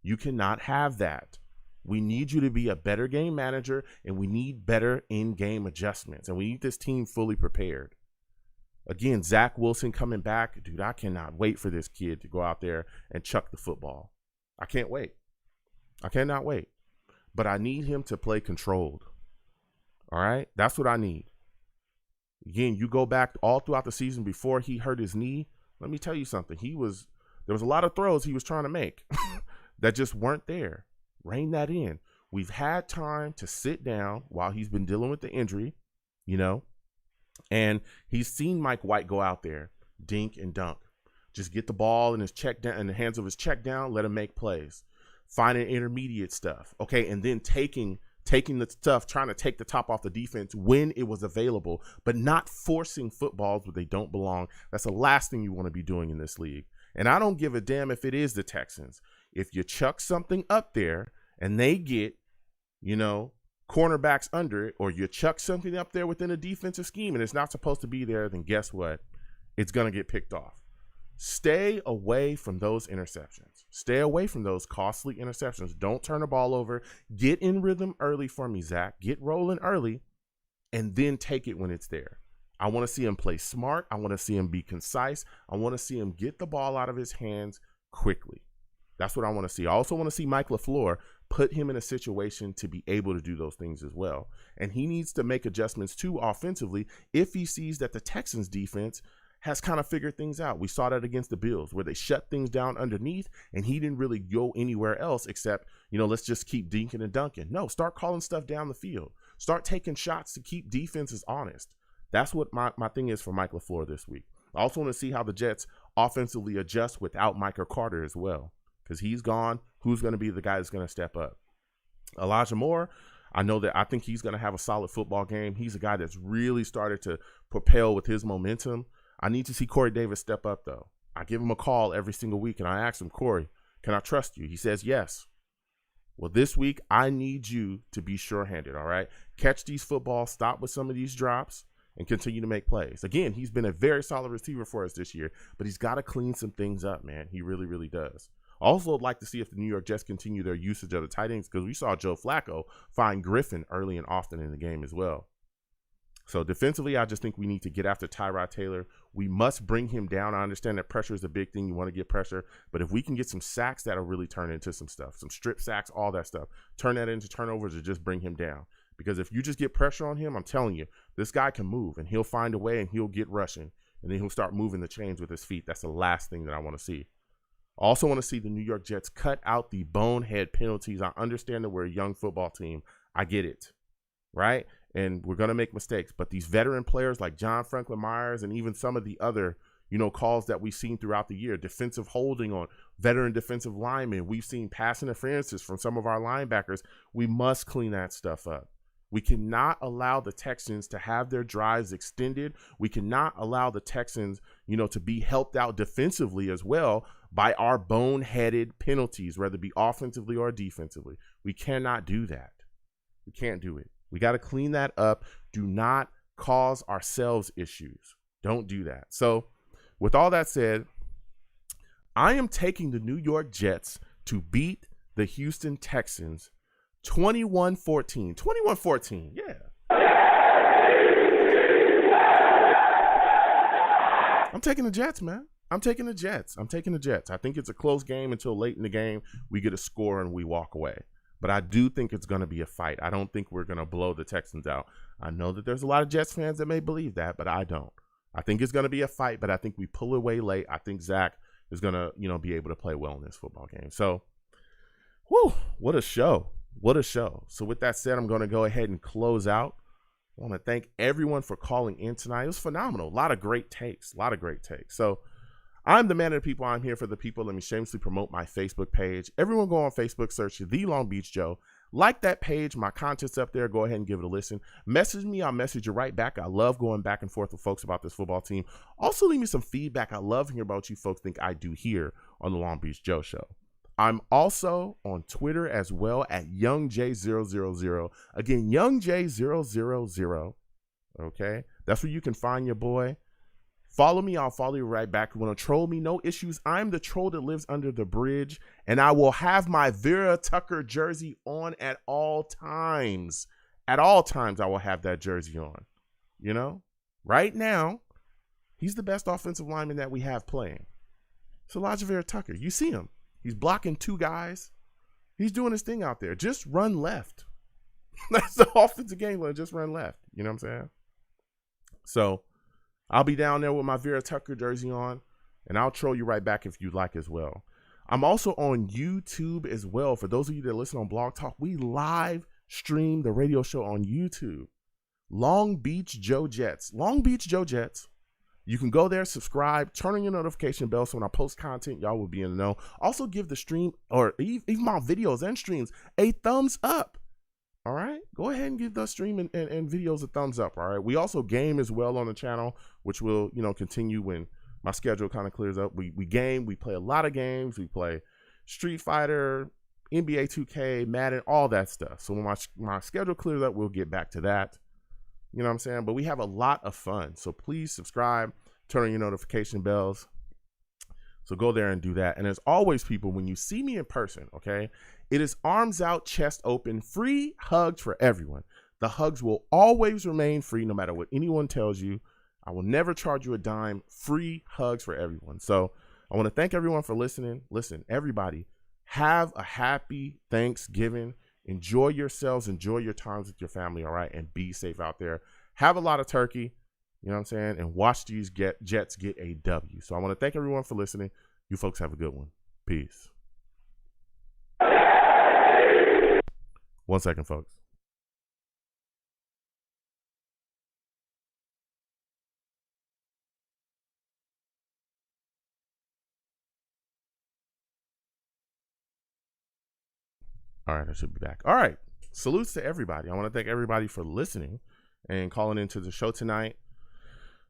You cannot have that. We need you to be a better game manager, and we need better in-game adjustments, and we need this team fully prepared. Again, Zach Wilson coming back. Dude, I cannot wait for this kid to go out there and chuck the football. I can't wait. I cannot wait. But I need him to play controlled. All right? That's what I need. Again, you go back all throughout the season before he hurt his knee. Let me tell you something. There was a lot of throws he was trying to make that just weren't there. Rein that in. We've had time to sit down while he's been dealing with the injury, and he's seen Mike White go out there, dink and dunk. Just get the ball in the hands of his check down, let him make plays. Finding intermediate stuff. Okay, and then taking the stuff, trying to take the top off the defense when it was available, but not forcing footballs where they don't belong. That's the last thing you want to be doing in this league. And I don't give a damn if it is the Texans. If you chuck something up there and they get, cornerbacks under it, or you chuck something up there within a defensive scheme and it's not supposed to be there, then guess what? It's going to get picked off. Stay away from those interceptions. Stay away from those costly interceptions. Don't turn the ball over. Get in rhythm early for me, Zach. Get rolling early and then take it when it's there. I want to see him play smart. I want to see him be concise. I want to see him get the ball out of his hands quickly. That's what I want to see. I also want to see Mike LaFleur put him in a situation to be able to do those things as well. And he needs to make adjustments too offensively if he sees that the Texans defense has kind of figured things out. We saw that against the Bills where they shut things down underneath and he didn't really go anywhere else except, let's just keep dinking and dunking. No, start calling stuff down the field. Start taking shots to keep defenses honest. That's what my thing is for Mike LaFleur this week. I also want to see how the Jets offensively adjust without Micah Carter as well. Because he's gone, who's going to be the guy that's going to step up? Elijah Moore, I think he's going to have a solid football game. He's a guy that's really started to propel with his momentum. I need to see Corey Davis step up, though. I give him a call every single week, and I ask him, Corey, can I trust you? He says yes. Well, this week, I need you to be sure-handed, all right? Catch these footballs, stop with some of these drops, and continue to make plays. Again, he's been a very solid receiver for us this year, but he's got to clean some things up, man. He really, really does. Also, I'd like to see if the New York Jets continue their usage of the tight ends because we saw Joe Flacco find Griffin early and often in the game as well. So defensively, I just think we need to get after Tyrod Taylor. We must bring him down. I understand that pressure is a big thing. You want to get pressure. But if we can get some sacks, that'll really turn into some stuff. Some strip sacks, all that stuff. Turn that into turnovers or just bring him down. Because if you just get pressure on him, I'm telling you, this guy can move. And he'll find a way and he'll get rushing. And then he'll start moving the chains with his feet. That's the last thing that I want to see. I also want to see the New York Jets cut out the bonehead penalties. I understand that we're a young football team. I get it, right? And we're going to make mistakes. But these veteran players like John Franklin Myers and even some of the other, calls that we've seen throughout the year, defensive holding on veteran defensive linemen. We've seen pass interferences from some of our linebackers. We must clean that stuff up. We cannot allow the Texans to have their drives extended. We cannot allow the Texans, to be helped out defensively as well by our boneheaded penalties, whether it be offensively or defensively. We cannot do that. We can't do it. We got to clean that up. Do not cause ourselves issues. Don't do that. So with all that said, I am taking the New York Jets to beat the Houston Texans 21-14. 21-14, yeah. I'm taking the Jets, man. I'm taking the Jets. I think it's a close game until late in the game. We get a score and we walk away. But I do think it's going to be a fight. I don't think we're going to blow the Texans out. I know that there's a lot of Jets fans that may believe that, but I don't. I think it's going to be a fight, but I think we pull away late. I think Zach is going to, be able to play well in this football game. So, what a show. What a show. So with that said, I'm going to go ahead and close out. I want to thank everyone for calling in tonight. It was phenomenal. A lot of great takes. So I'm the man of the people. I'm here for the people. Let me shamelessly promote my Facebook page. Everyone go on Facebook, search The Long Beach Joe. Like that page. My content's up there. Go ahead and give it a listen. Message me. I'll message you right back. I love going back and forth with folks about this football team. Also, leave me some feedback. I love hearing about what you folks think I do here on the Long Beach Joe Show. I'm also on Twitter as well at YoungJ000. Again, YoungJ000. Okay? That's where you can find your boy. Follow me. I'll follow you right back. You want to troll me? No issues. I'm the troll that lives under the bridge, and I will have my Vera Tucker jersey on at all times. At all times, I will have that jersey on. You know? Right now, he's the best offensive lineman that we have playing. It's Elijah Vera Tucker. You see him. He's blocking 2 guys. He's doing his thing out there. Just run left. That's the offensive game plan. Just run left. You know what I'm saying? So, I'll be down there with my Vera Tucker jersey on, and I'll troll you right back if you'd like as well. I'm also on YouTube as well. For those of you that listen on Blog Talk, we live stream the radio show on YouTube. Long Beach Joe Jets. Long Beach Joe Jets. You can go there, subscribe, turn on your notification bell so when I post content, y'all will be in the know. Also give the stream, or even my videos and streams, a thumbs up. All right, go ahead and give the stream and videos a thumbs up. All right, we also game as well on the channel, which will continue when my schedule kind of clears up. We game, we play a lot of games. We play Street Fighter, NBA 2K, Madden, all that stuff. So when my schedule clears up, we'll get back to that. You know what I'm saying? But we have a lot of fun. So please subscribe, turn on your notification bells. So go there and do that. And as always, people, when you see me in person, okay, it is arms out, chest open, free hugs for everyone. The hugs will always remain free no matter what anyone tells you. I will never charge you a dime. Free hugs for everyone. So I want to thank everyone for listening. Listen, everybody, have a happy Thanksgiving. Enjoy yourselves. Enjoy your times with your family, all right? And be safe out there. Have a lot of turkey, you know what I'm saying? And watch these Jets get a W. So I want to thank everyone for listening. You folks have a good one. Peace. 1 second, folks. All right, I should be back. All right. Salutes to everybody. I want to thank everybody for listening and calling into the show tonight.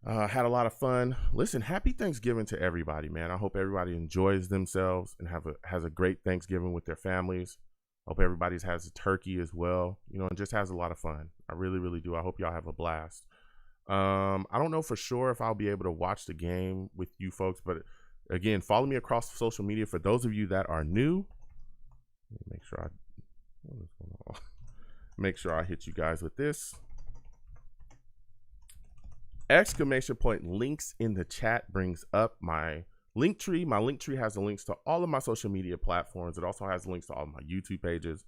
Had a lot of fun. Listen, happy Thanksgiving to everybody, man. I hope everybody enjoys themselves and has a great Thanksgiving with their families. Hope everybody has a turkey as well, and just has a lot of fun. I really, really do. I hope y'all have a blast. I don't know for sure if I'll be able to watch the game with you folks, but again, follow me across social media. For those of you that are new, let me make sure I hit you guys with this. Exclamation point links in the chat brings up my link tree. My link tree has the links to all of my social media platforms. It also has links to all of my YouTube pages.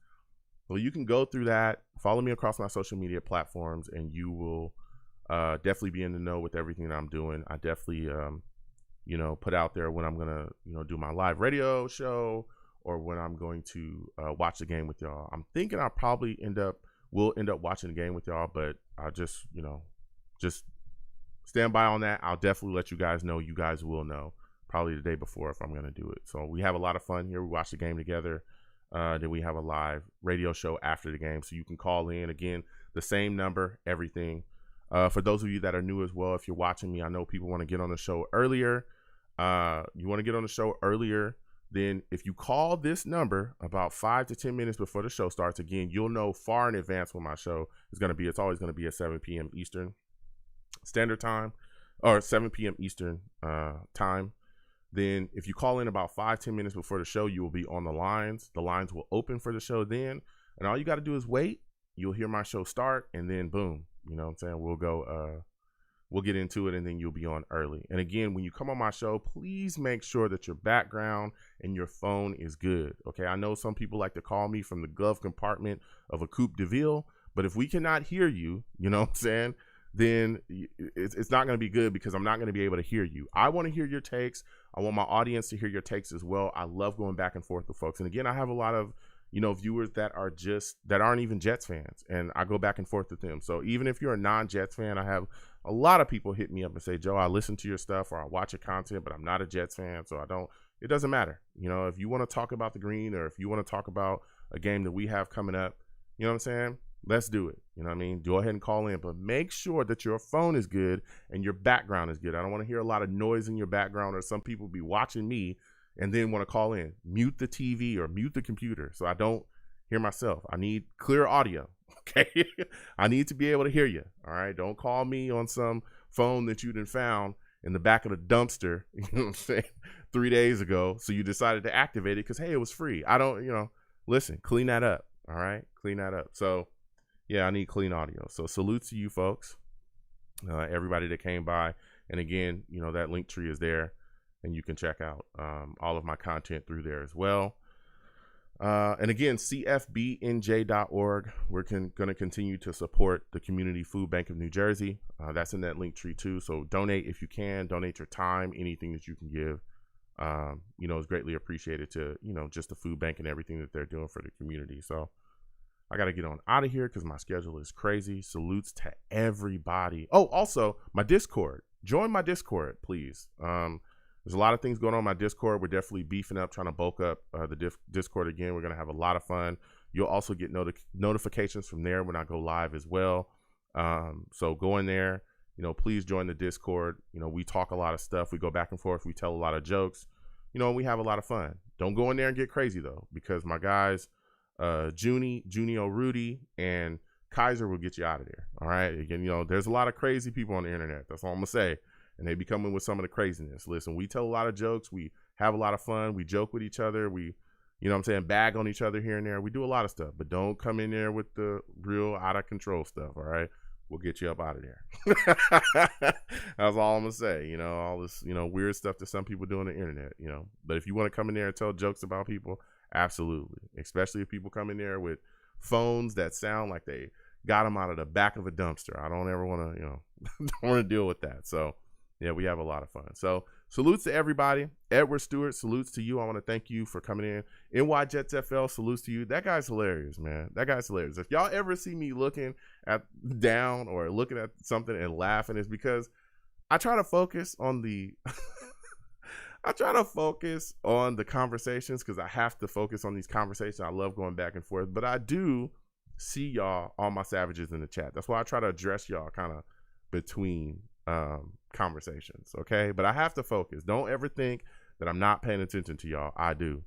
So you can go through that, follow me across my social media platforms, and you will definitely be in the know with everything that I'm doing. I definitely, put out there when I'm going to, do my live radio show or when I'm going to watch the game with y'all. I'm thinking I'll probably will end up watching the game with y'all, but I'll just stand by on that. I'll definitely let you guys know. You guys will know probably the day before if I'm going to do it. So we have a lot of fun here. We watch the game together. Then we have a live radio show after the game. So you can call in. Again, the same number, everything. For those of you that are new as well, if you're watching me, I know people want to get on the show earlier. You want to get on the show earlier. Then if you call this number about 5 to 10 minutes before the show starts, again, you'll know far in advance when my show is going to be. It's always going to be at 7 p.m. Eastern Standard Time, or 7 p.m. Eastern time. Then if you call in about 5-10 minutes before the show, you will be on the lines. The lines will open for the show then. And all you got to do is wait. You'll hear my show start, and then boom. You know what I'm saying? We'll get into it, and then you'll be on early. And again, when you come on my show, please make sure that your background and your phone is good. Okay, I know some people like to call me from the glove compartment of a Coupe de Ville, but if we cannot hear you, you know what I'm saying, then it's not going to be good because I'm not going to be able to hear you. I want to hear your takes. I want my audience to hear your takes as well. I love going back and forth with folks. And again, I have a lot of, viewers that aren't even Jets fans, and I go back and forth with them. So even if you're a non-Jets fan, I have a lot of people hit me up and say, Joe, I listen to your stuff or I watch your content, but I'm not a Jets fan, so it doesn't matter. If you want to talk about the green, or if you want to talk about a game that we have coming up, you know what I'm saying? Let's do it. You know what I mean? Go ahead and call in, but make sure that your phone is good and your background is good. I don't want to hear a lot of noise in your background, or some people be watching me and then want to call in. Mute the TV or mute the computer so I don't hear myself. I need clear audio, okay? I need to be able to hear you, all right? Don't call me on some phone that you done found in the back of the dumpster, you know what I'm saying, 3 days ago, so you decided to activate it because, hey, it was free. Listen, clean that up, all right? Clean that up. So, yeah, I need clean audio. So salute to you folks, everybody that came by. And again, that link tree is there, and you can check out all of my content through there as well. And again, cfbnj.org. We're going to continue to support the Community Food Bank of New Jersey. That's in that link tree too. So donate if you can. Donate your time, anything that you can give. Is greatly appreciated to, just the food bank and everything that they're doing for the community. So I got to get on out of here because my schedule is crazy. Salutes to everybody. Oh, also my Discord. Join my Discord, please. There's a lot of things going on my Discord. We're definitely beefing up, trying to bulk up the Discord again. We're going to have a lot of fun. You'll also get notifications from there when I go live as well. So go in there, please join the Discord. We talk a lot of stuff. We go back and forth. We tell a lot of jokes, and we have a lot of fun. Don't go in there and get crazy though, because my guys, Junio, Rudy, and Kaiser will get you out of there. All right. Again, there's a lot of crazy people on the internet. That's all I'm gonna say. And they be coming with some of the craziness. Listen, we tell a lot of jokes. We have a lot of fun. We joke with each other. We, bag on each other here and there. We do a lot of stuff, but don't come in there with the real out of control stuff. All right. We'll get you up out of there. That's all I'm gonna say. All this, weird stuff that some people do on the internet, but if you want to come in there and tell jokes about people, absolutely. Especially if people come in there with phones that sound like they got them out of the back of a dumpster. I don't ever want to, don't want to deal with that. So yeah, we have a lot of fun. So salutes to everybody. Edward Stewart, salutes to you. I want to thank you for coming in. NY Jets FL, salutes to you. That guy's hilarious, man. That guy's hilarious. If y'all ever see me looking down or looking at something and laughing, it's because I try to focus on the conversations, because I have to focus on these conversations. I love going back and forth, but I do see y'all, all my savages in the chat. That's why I try to address y'all kind of between conversations, okay? But I have to focus. Don't ever think that I'm not paying attention to y'all. I do.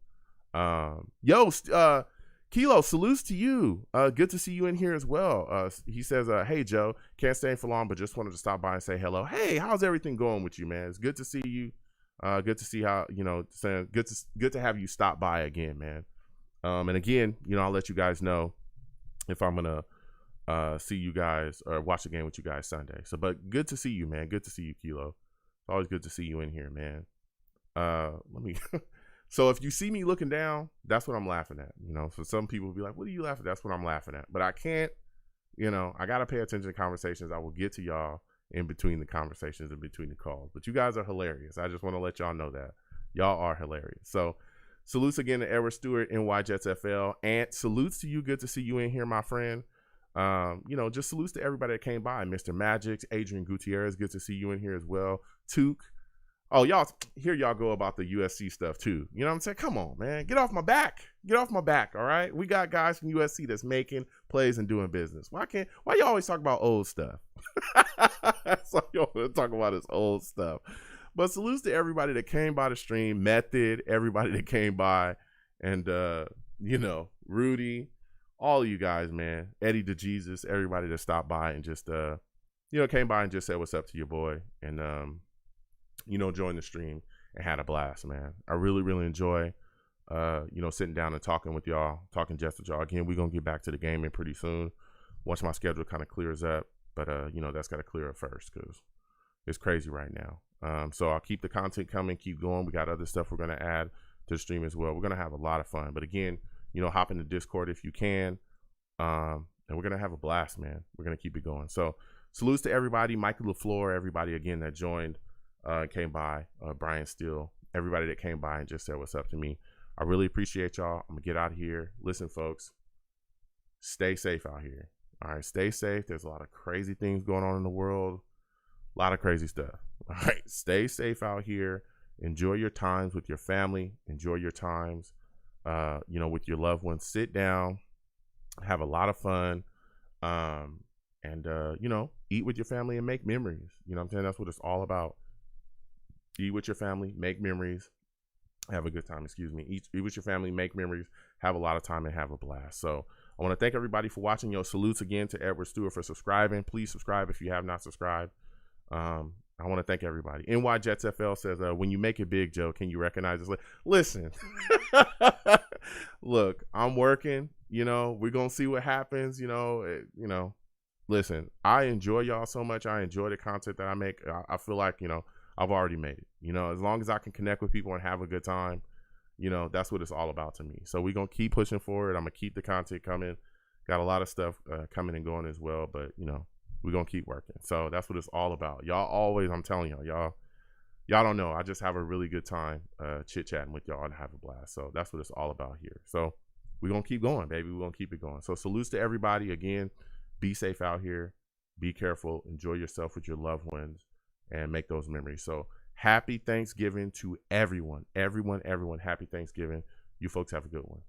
Kilo, salutes to you. Good to see you in here as well. He says, hey, Joe, can't stay for long, but just wanted to stop by and say hello. Hey, how's everything going with you, man? It's good to see you. Good to see how, saying good to have you stop by again, man. And again, I'll let you guys know if I'm going to see you guys or watch the game with you guys Sunday. So, but good to see you, man. Good to see you, Kilo. It's always good to see you in here, man. So if you see me looking down, that's what I'm laughing at. So some people will be like, what are you laughing at? That's what I'm laughing at. But I can't, I got to pay attention to conversations. I will get to y'all in between the conversations and between the calls. But you guys are hilarious. I just want to let y'all know that. Y'all are hilarious. So salutes again to Edward Stewart, NY Jets FL. And salutes to you. Good to see you in here, my friend. Just salutes to everybody that came by. Mr. Magic, Adrian Gutierrez, good to see you in here as well. Took. Oh, here y'all go about the USC stuff too. You know what I'm saying? Come on, man. Get off my back. Get off my back, all right? We got guys from USC that's making plays and doing business. Why you always talk about old stuff? So you always talk about this old stuff. But salutes to everybody that came by the stream, Method, everybody that came by, and Rudy, all of you guys, man. Eddie DeJesus, everybody that stopped by and just came by and just said what's up to your boy, and joined the stream and had a blast, man. I really, really enjoy sitting down and talking with y'all, talking Jets with y'all. Again, we're gonna get back to the gaming pretty soon once my schedule kind of clears up. But that's got to clear up first because it's crazy right now. So I'll keep the content coming, keep going. We got other stuff we're gonna add to the stream as well. We're gonna have a lot of fun. But again, hop into Discord if you can. And we're gonna have a blast, man. We're gonna keep it going. So salutes to everybody, Michael LaFleur, everybody again that joined, came by, Brian Steele, everybody that came by and just said what's up to me. I really appreciate y'all. I'm gonna get out of here. Listen, folks, stay safe out here. All right, stay safe. There's a lot of crazy things going on in the world. A lot of crazy stuff. All right, stay safe out here. Enjoy your times with your family. Enjoy your times, with your loved ones. Sit down, have a lot of fun, and eat with your family and make memories. You know what I'm saying? That's what it's all about. Eat with your family, make memories, have a good time. Eat with your family, make memories, have a lot of time, and have a blast. So I want to thank everybody for watching. Salutes again to Edward Stewart for subscribing. Please subscribe if you have not subscribed. I want to thank everybody. NY Jets FL says, when you make it big, Joe, can you recognize this? Listen, look, I'm working, we're going to see what happens, listen, I enjoy y'all so much. I enjoy the content that I make. I feel like, I've already made it, as long as I can connect with people and have a good time, that's what it's all about to me. So we're going to keep pushing forward. I'm going to keep the content coming. Got a lot of stuff coming and going as well, but, we're going to keep working. So that's what it's all about. Y'all always, I'm telling y'all don't know. I just have a really good time chit-chatting with y'all and have a blast. So that's what it's all about here. So we're going to keep going, baby. We're going to keep it going. So salutes to everybody. Again, be safe out here. Be careful. Enjoy yourself with your loved ones and make those memories. So happy Thanksgiving to everyone. Everyone. Happy Thanksgiving. You folks have a good one.